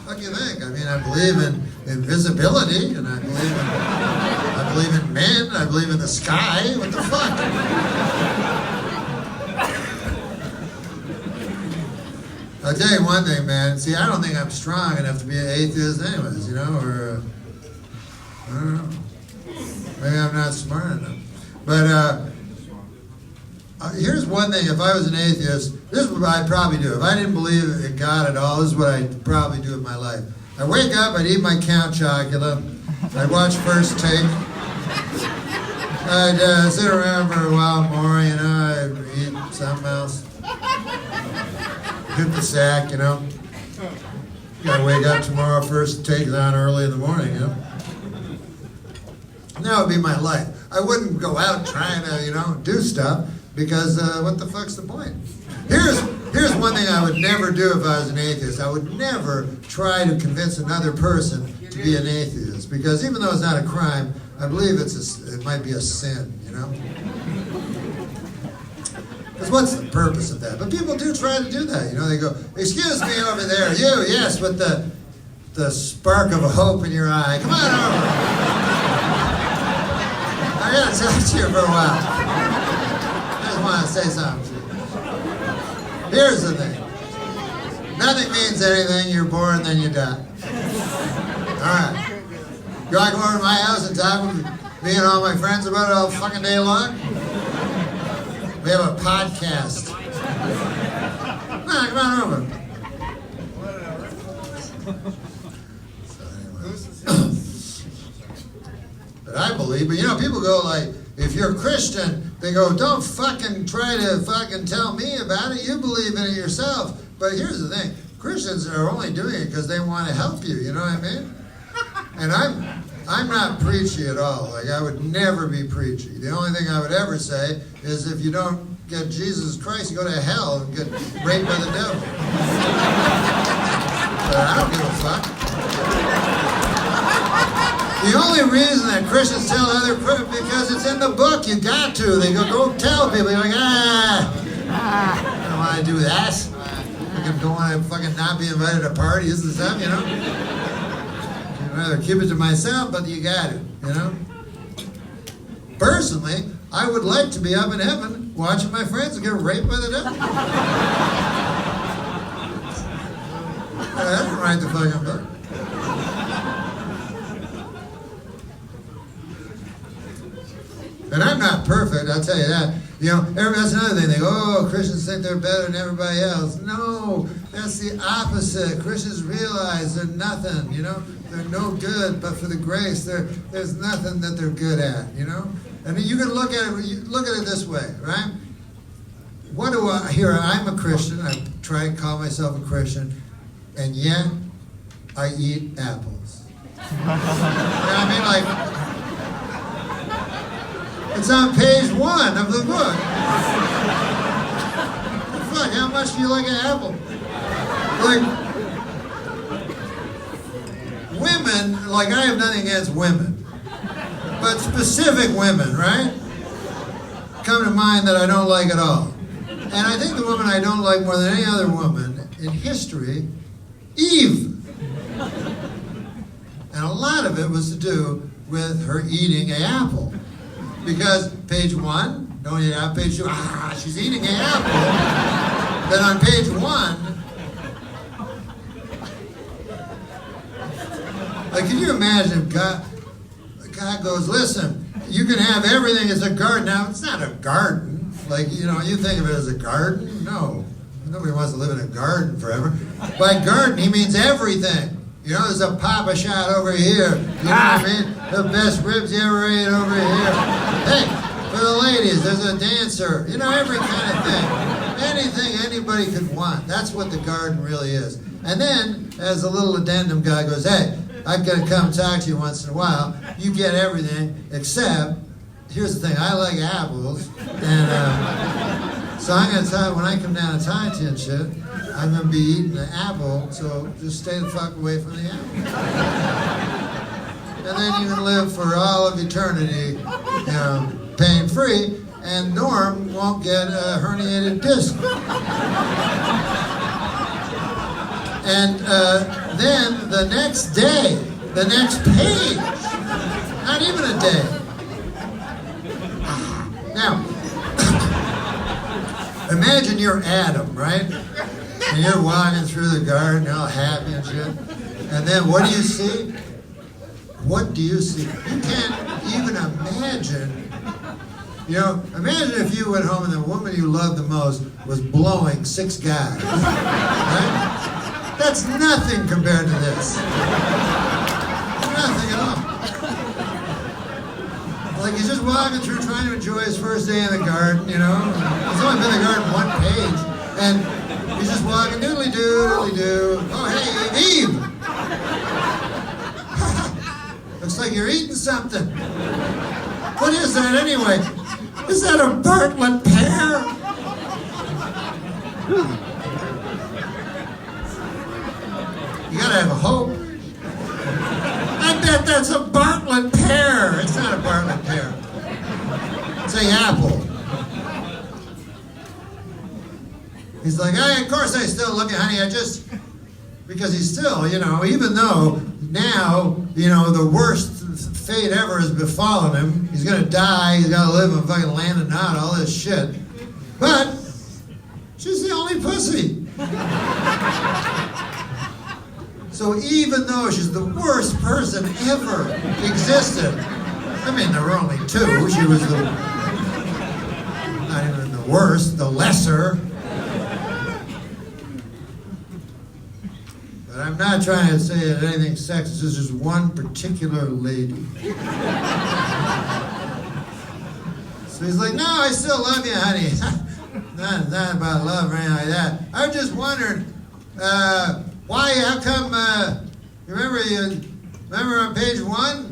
What do you think? I mean, I believe in invisibility, and I believe in men, I believe in the sky. What the fuck? I'll tell you one thing, man. See, I don't think I'm strong enough to be an atheist anyways, you know, or, I don't know. Maybe I'm not smart enough. But, here's one thing, if I was an atheist, this is what I'd probably do. If I didn't believe in God at all, this is what I'd probably do in my life. I'd wake up, I'd eat my Count Chocula, I'd watch First Take, I'd sit around for a while more, you know, I'd eat something else, hit the sack, you know. Gotta wake up tomorrow, First Take's on early in the morning, you know. And that would be my life. I wouldn't go out trying to, you know, do stuff. Because what the fuck's the point? Here's one thing I would never do if I was an atheist. I would never try to convince another person to be an atheist. Because even though it's not a crime, I believe it might be a sin, you know? Because what's the purpose of that? But people do try to do that, you know? They go, excuse me over there, you, yes, with the spark of a hope in your eye. Come on over. I gotta talk to you for a while. I want to say something to you. Here's the thing. Nothing means anything. You're born, then you die. All right. You want to come over to my house and talk with me? Me and all my friends about it all fucking day long. We have a podcast. Come on over. So anyway. But I believe, but people go like, if you're a Christian, they go, don't fucking try to fucking tell me about it. You believe in it yourself. But here's the thing. Christians are only doing it because they want to help you. You know what I mean? And I'm not preachy at all. Like, I would never be preachy. The only thing I would ever say is if you don't get Jesus Christ, you go to hell and get raped by the devil. But I don't give a fuck. The only reason that Christians tell other Christians, because it's in the book, you got to. They go tell people. You're like, I don't want to do that. I don't want to fucking not be invited to parties and stuff, I'd rather keep it to myself, but you got it, Personally, I would like to be up in heaven watching my friends get raped by the devil. I didn't write the fucking book. And I'm not perfect, I'll tell you that. That's another thing. They go, oh, Christians think they're better than everybody else. No, that's the opposite. Christians realize they're nothing, They're no good, but for the grace, there's nothing that they're good at, And you can look at it this way, right? I'm a Christian. I try to call myself a Christian, and yet I eat apples. It's on page 1 of the book. Fuck, how much do you like an apple? Women, I have nothing against women. But specific women, right? Come to mind that I don't like at all. And I think the woman I don't like more than any other woman in history, Eve. And a lot of it was to do with her eating an apple. Because page 1, don't eat apple. Page 2, she's eating an apple. Then on page 1, can you imagine if God goes, listen, you can have everything as a garden. Now, it's not a garden. You think of it as a garden? No. Nobody wants to live in a garden forever. By garden, he means everything. There's a Papa Shot over here. You know what I mean? The best ribs you ever ate over here. Hey, for the ladies, there's a dancer. Every kind of thing. Anything anybody could want. That's what the garden really is. And then, as the little addendum guy goes, hey, I've got to come talk to you once in a while. You get everything, except, here's the thing, I like apples. And so I'm going to tell you, when I come down to Thailand and shit, I'm going to be eating an apple, so just stay the fuck away from the apple. And then you can live for all of eternity, pain-free, and Norm won't get a herniated disc. And then the next day, the next page, not even a day. Now, imagine you're Adam, right? And you're walking through the garden, all happy and shit. And then what do you see? What do you see? You can't even imagine. Imagine if you went home and the woman you loved the most was blowing 6 guys. Right? That's nothing compared to this. Nothing at all. He's just walking through trying to enjoy his first day in the garden, He's only been in the garden 1 page. And he's just walking, doodly-doo, doodly-doo. Oh, hey, Eve! Looks like you're eating something. What is that anyway? Is that a Bartlett pear? You gotta have a hope. I bet that's a Bartlett pear. It's not a Bartlett pear. It's an apple. He's like, of course I still love you, honey. Because he's still, even though now, the worst fate ever has befallen him. He's going to die. He's got to live in fucking land of Nod, all this shit. But she's the only pussy. So even though she's the worst person ever existed, I mean, there were only two. She was the, not even the worst, the lesser. But I'm not trying to say that anything sexist. This is one particular lady. So he's like, no, I still love you, honey. Not about love or anything like that. I was just wondering, why, how come, remember on page 1?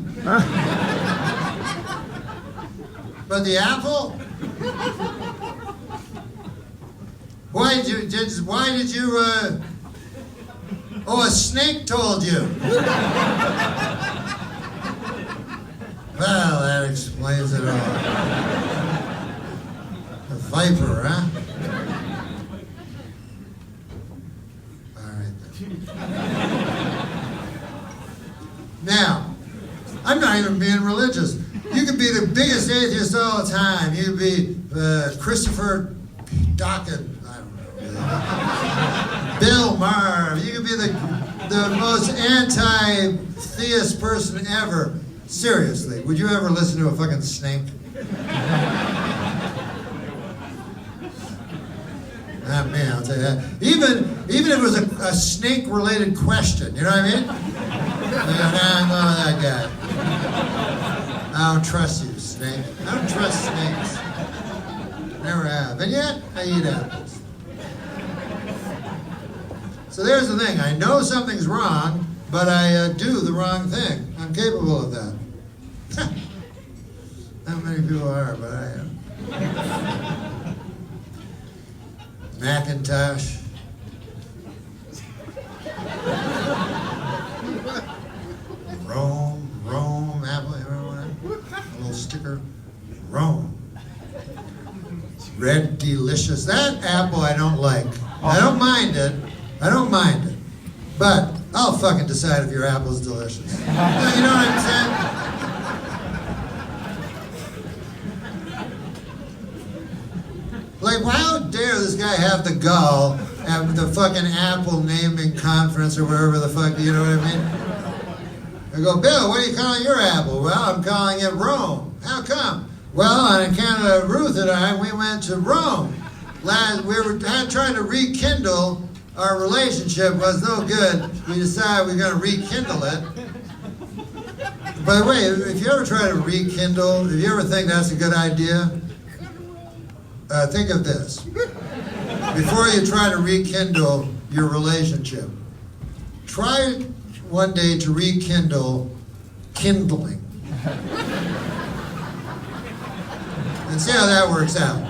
But the apple? Why did you, oh, a snake told you. Well, that explains it all. A viper, huh? All right, then. Now, I'm not even being religious. You could be the biggest atheist all the time. You could be Christopher Dockett, I don't know. Bill Maher. You could be the most anti-theist person ever. Seriously, would you ever listen to a fucking snake? Not me, I'll tell you that. Even if it was a snake-related question, you know what I mean? I'm going with that guy. I don't trust you, snake. I don't trust snakes. Never have. And yet, I eat apples. So there's the thing. I know something's wrong, but I do the wrong thing. I'm capable of that. Not many people are, but I am. Macintosh. Rome, apple, everyone. A little sticker. Rome. Red Delicious. That apple I don't like. I don't mind it. But I'll fucking decide if your apple's delicious. You know what I'm saying? Like, how dare this guy have the gall at the fucking Apple naming conference or wherever the fuck, you know what I mean? I go, Bill, what are you calling your apple? Well, I'm calling it Rome. How come? Well, on account of Ruth and I, we went to Rome. We were trying to rekindle our relationship. Was no good. We decided we were going to rekindle it. By the way, if you ever try to rekindle, if you ever think that's a good idea, think of this. Before you try to rekindle your relationship, try one day to rekindle kindling. And see how that works out.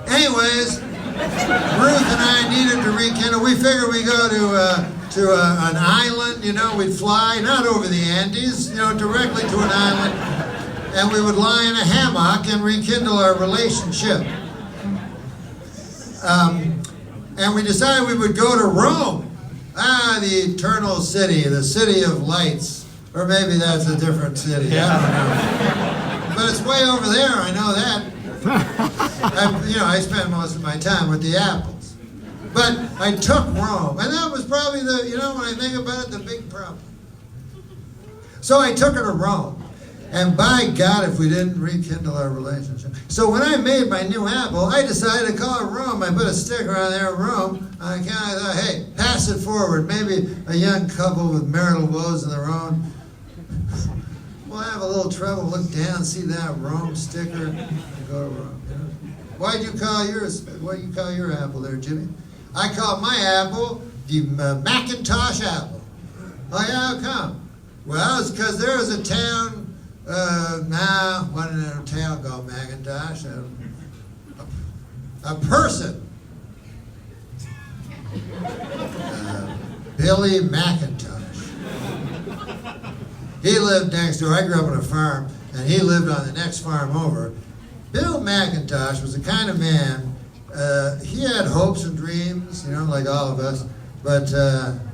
Anyways, Ruth and I needed to rekindle. We figured we'd go to an island, you know, we'd fly, not over the Andes, you know, directly to an island, and we would lie in a hammock and rekindle our relationship. And we decided we would go to Rome. The eternal city, the city of lights. Or maybe that's a different city, I don't know. But it's way over there, I know that. I spent most of my time with the apples. But I took Rome, and that was probably when I think about it, the big problem. So I took her to Rome. And by God, if we didn't rekindle our relationship. So when I made my new apple, I decided to call it Rome. I put a sticker on there, Rome. I thought, hey, pass it forward. Maybe a young couple with marital woes of their own will have a little trouble. Look down, see that Rome sticker, and go to Rome. You know? Why'd you call yours? What do you call your apple there, Jimmy? I call my apple the Macintosh apple. Oh yeah, how come? Well, it's because there was a town. Wasn't in a town called Macintosh. A person. Billy McIntosh. He lived next door. I grew up on a farm, and he lived on the next farm over. Bill McIntosh was the kind of man, he had hopes and dreams, like all of us, but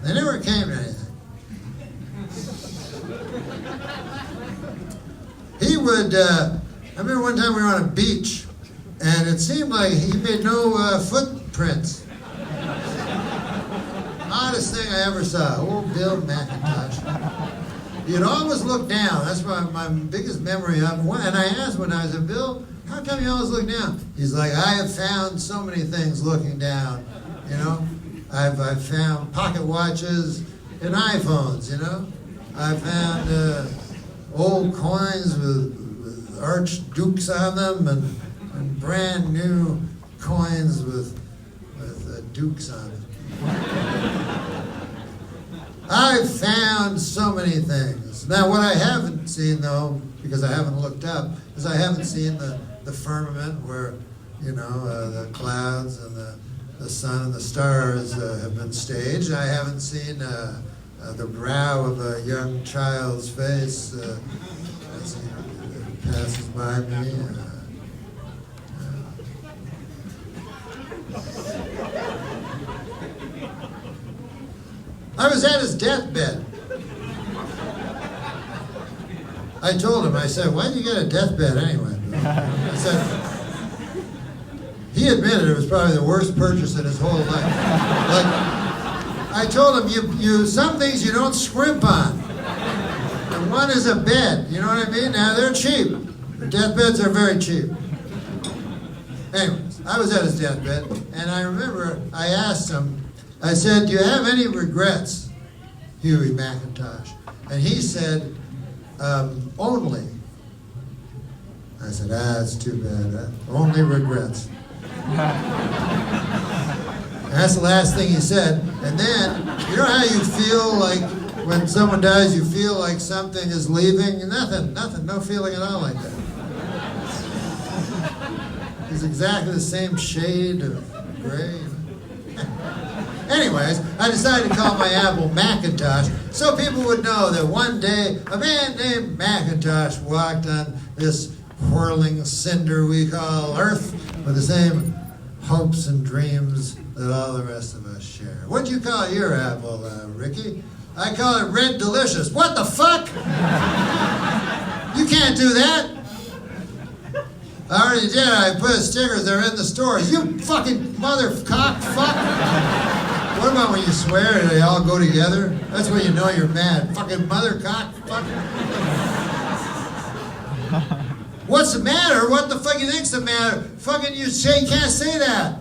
they never came to anything. He would, I remember one time we were on a beach, and it seemed like he made no footprints. Oddest thing I ever saw, old Bill McIntosh. He'd always look down. That's my biggest memory of him. And I asked when I was at Bill, how come you always look down? He's like, I have found so many things looking down, you know. I've found pocket watches and iPhones, you know. I found old coins with archdukes on them and brand new coins with dukes on them. I've found so many things. Now, what I haven't seen, though, because I haven't looked up, is I haven't seen the firmament where, you know, the clouds and the sun and the stars have been staged. I haven't seen the brow of a young child's face as he passes by me. I was at his deathbed. I told him, I said, why did you get a deathbed anyway? I said, he admitted it was probably the worst purchase in his whole life. Like, I told him, you some things you don't scrimp on. And one is a bed, you know what I mean? Now, they're cheap. Deathbeds are very cheap. Anyways, I was at his deathbed, and I remember I asked him, I said, do you have any regrets, Huey McIntosh? And he said, only. I said, that's too bad. Only regrets. And that's the last thing he said. And then, you know how you feel like when someone dies, you feel like something is leaving? Nothing, no feeling at all like that. It's exactly the same shade of gray. Anyways, I decided to call my apple Macintosh so people would know that one day a man named Macintosh walked on this whirling cinder we call Earth with the same hopes and dreams that all the rest of us share. What'd you call your apple, Ricky? I call it Red Delicious. What the fuck? You can't do that. I already did. I put stickers. They're in the stores. You fucking motherfuck. What about when you swear and they all go together? That's when you know you're mad. Fucking mothercock. Fuck. What's the matter? What the fuck you think's the matter? Fucking you can't say that.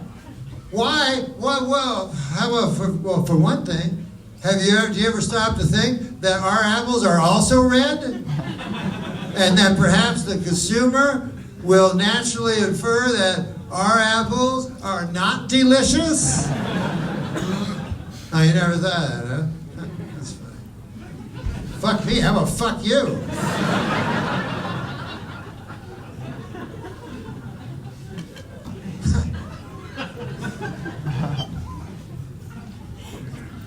Why? Well, how about for one thing, do you ever stop to think that our apples are also red? And that perhaps the consumer will naturally infer that our apples are not delicious? Oh, you never thought that, huh? That's funny. Fuck me, how about fuck you?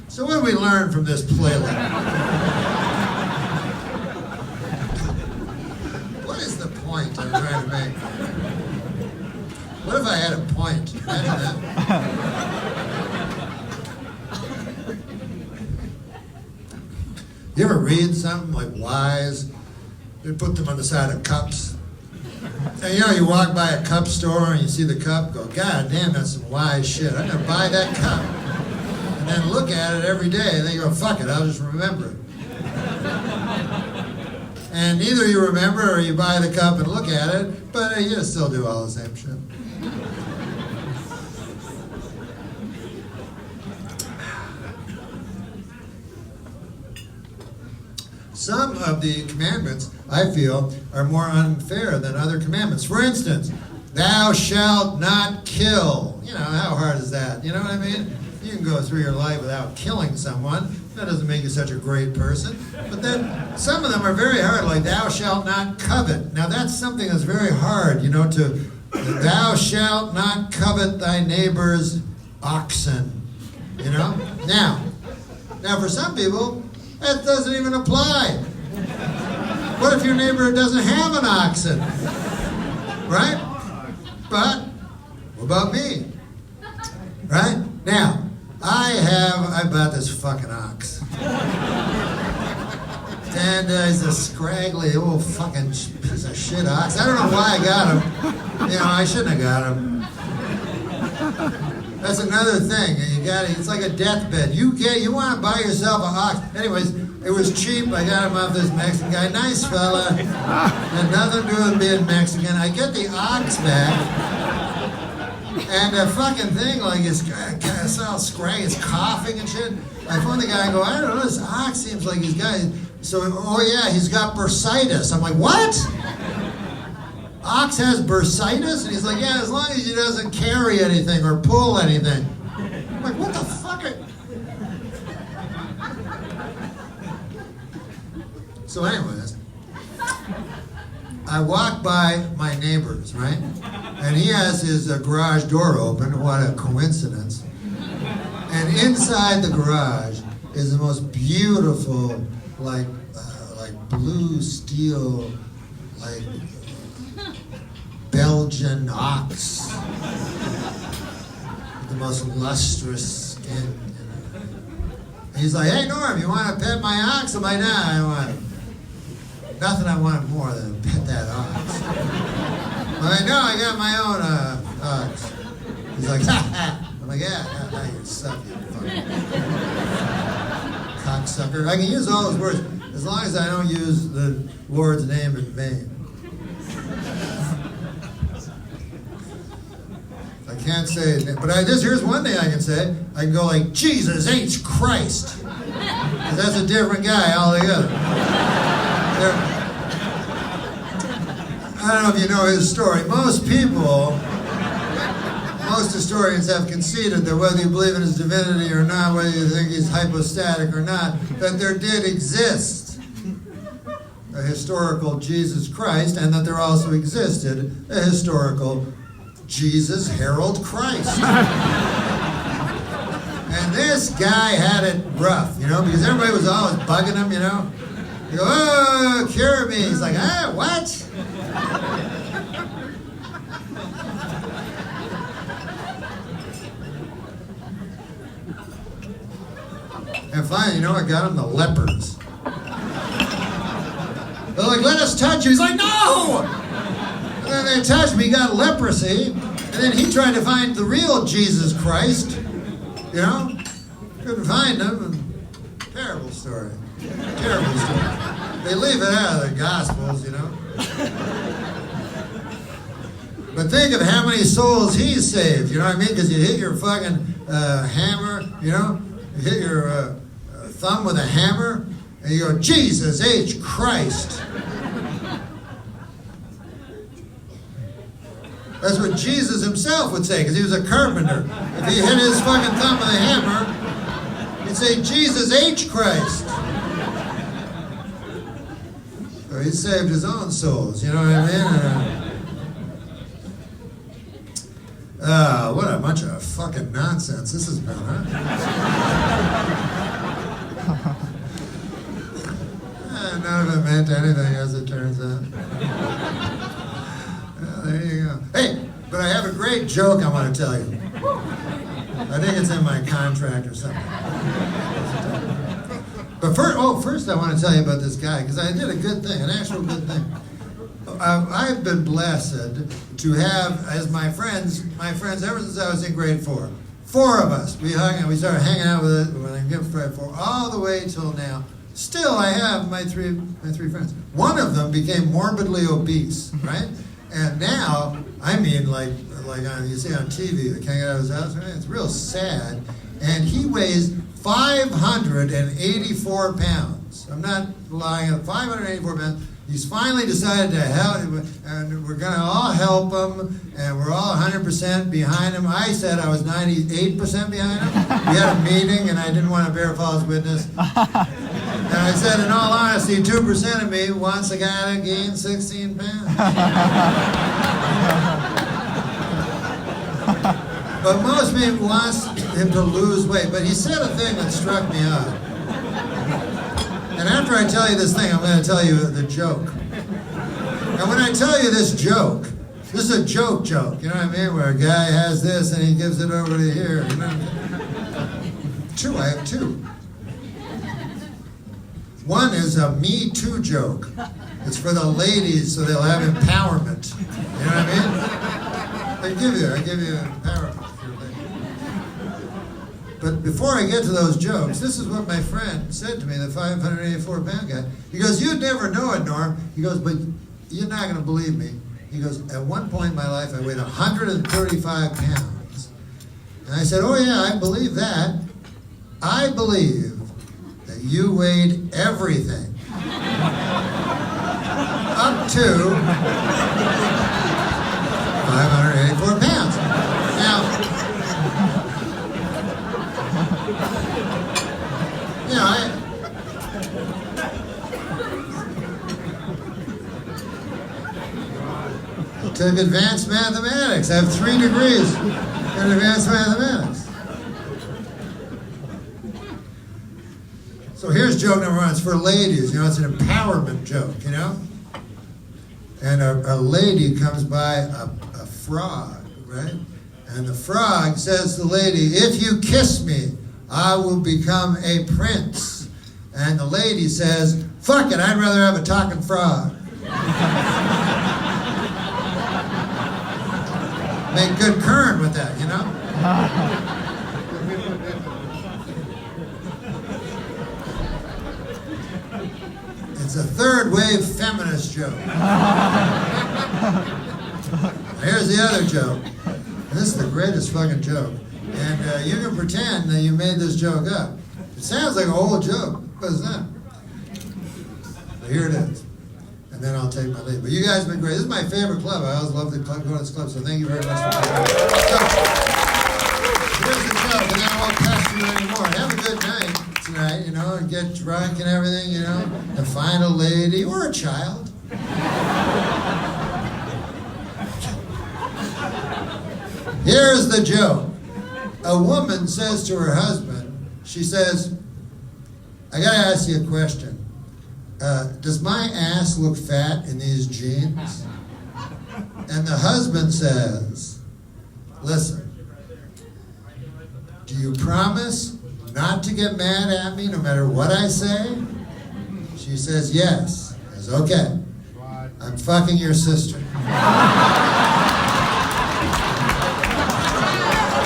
So what do we learn from this playlist? What is the point I'm trying to make? What if I had a point? Imagine that. You ever read something like wise? They put them on the side of cups. And you know, you walk by a cup store and you see the cup, go, God damn, that's some wise shit. I'm gonna buy that cup. And then look at it every day and then you go, fuck it, I'll just remember it. And either you remember or you buy the cup and look at it, but you still do all the same shit. Some of the commandments, I feel, are more unfair than other commandments. For instance, thou shalt not kill. You know, how hard is that? You know what I mean? You can go through your life without killing someone. That doesn't make you such a great person. But then some of them are very hard, like thou shalt not covet. Now that's something that's very hard, you know, thou shalt not covet thy neighbor's oxen. You know? Now for some people, that doesn't even apply. What if your neighbor doesn't have an oxen? Right? But what about me? Right? Now, I bought this fucking ox. And he's a scraggly old fucking piece of shit ox. I don't know why I got him. You know, I shouldn't have got him. That's another thing. It's like a deathbed. You want to buy yourself an ox. Anyways, It was cheap. I got him off this Mexican guy. Nice fella. Had nothing to do with being Mexican. I get the ox back. And the fucking thing, like, it's all scratchy, it's coughing and shit. I phone the guy and go, I don't know, this ox seems like he's got, so, oh yeah, he's got bursitis. I'm like, what? Ox has bursitis? And he's like, yeah, as long as he doesn't carry anything or pull anything. I'm like, what the fuck? So anyways, I walk by my neighbor's, right? And he has his garage door open. What a coincidence. And inside the garage is the most beautiful, like blue steel, like Belgian ox. The most lustrous skin. And he's like, hey Norm, you want to pet my ox? I'm like, nah, I don't want it. Nothing I wanted more than to pet that ox. I'm like, no, I got my own ox. He's like, ha ha. I'm like, yeah, now you suck, you fucking cocksucker. I can use all those words as long as I don't use the Lord's name in vain. I can't say it, but here's one thing I can say. I can go like, Jesus H. Christ. 'Cause that's a different guy altogether. I don't know if you know his story. Most historians have conceded that whether you believe in his divinity or not, whether you think he's hypostatic or not, that there did exist a historical Jesus Christ, and that there also existed a historical Jesus Harold Christ. And this guy had it rough, you know, because everybody was always bugging him, you know. You go, oh, cure me. He's like, what? And finally, you know what got him? The lepers. They're like, let us touch you. He's like, no! And then they touched me, he got leprosy. And then he tried to find the real Jesus Christ. You know? Couldn't find him. And terrible story. Terrible story. They leave it out of the Gospels, you know. But think of how many souls he's saved, you know what I mean? Because you hit your fucking hammer, you know? You hit your thumb with a hammer, and you go, Jesus H. Christ. That's what Jesus himself would say, because he was a carpenter. If he hit his fucking thumb with a hammer, he'd say, Jesus H. Christ. So he saved his own souls, you know what I mean? What a bunch of fucking nonsense this has been, huh? None of it meant anything, as it turns out. There you go. Hey, but I have a great joke I want to tell you. I think it's in my contract or something. But first I want to tell you about this guy, because I did a good thing, an actual good thing. I've been blessed to have, as my friends ever since I was in grade 4. 4 of us. We started hanging out with it when I get grade 4, all the way till now. Still, I have my three friends. One of them became morbidly obese, right? And now, I mean, like you see on TV, they can't get out of his house. Right? It's real sad. And he weighs 584 pounds. I'm not lying. 584 pounds. He's finally decided to help, and we're going to all help him, and we're all 100% behind him. I said I was 98% behind him. We had a meeting, and I didn't want to bear false witness. And I said, in all honesty, 2% of me wants a guy to gain 16 pounds. But most people want him to lose weight. But he said a thing that struck me off. And after I tell you this thing, I'm going to tell you the joke. And when I tell you this joke, this is a joke, you know what I mean? Where a guy has this and he gives it over to here. You know? I have 2. One is a Me Too joke. It's for the ladies so they'll have empowerment. You know what I mean? I give you empowerment. But before I get to those jokes, this is what my friend said to me, the 584-pound guy. He goes, "You'd never know it, Norm." He goes, "But you're not going to believe me." He goes, "At one point in my life, I weighed 135 pounds. And I said, "Oh yeah, I believe that. I believe that you weighed everything up to 584 pounds. Now, you know, I took advanced mathematics. I have 3 degrees in advanced mathematics. So here's joke number 1. It's for ladies. You know, it's an empowerment joke, you know? And a lady comes by a frog, right? And the frog says to the lady, "If you kiss me, I will become a prince." And the lady says, "Fuck it, I'd rather have a talking frog." Make good current with that, you know? It's a third wave feminist joke. Here's the other joke. This is the greatest fucking joke. And you can pretend that you made this joke up. It sounds like a whole joke, but it's not. But here it is. And then I'll take my leave. But you guys have been great. This is my favorite club. I always love to go to this club, so thank you very much for coming. So, here's the joke, and then I won't pester you anymore. Have a good night tonight, you know, and get drunk and everything, you know, and find a lady or a child. Here's the joke. A woman says to her husband, she says, "I gotta ask you a question. Does my ass look fat in these jeans?" And the husband says, "Listen, do you promise not to get mad at me no matter what I say?" She says, "Yes." He says, "Okay, I'm fucking your sister."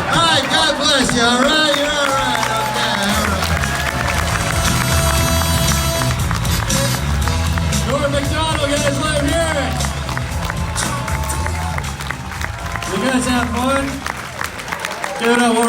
All right, God bless you, all right? You're all right, okay, all right. Norm Macdonald, guys, let him hear it. You guys have fun? Give it up.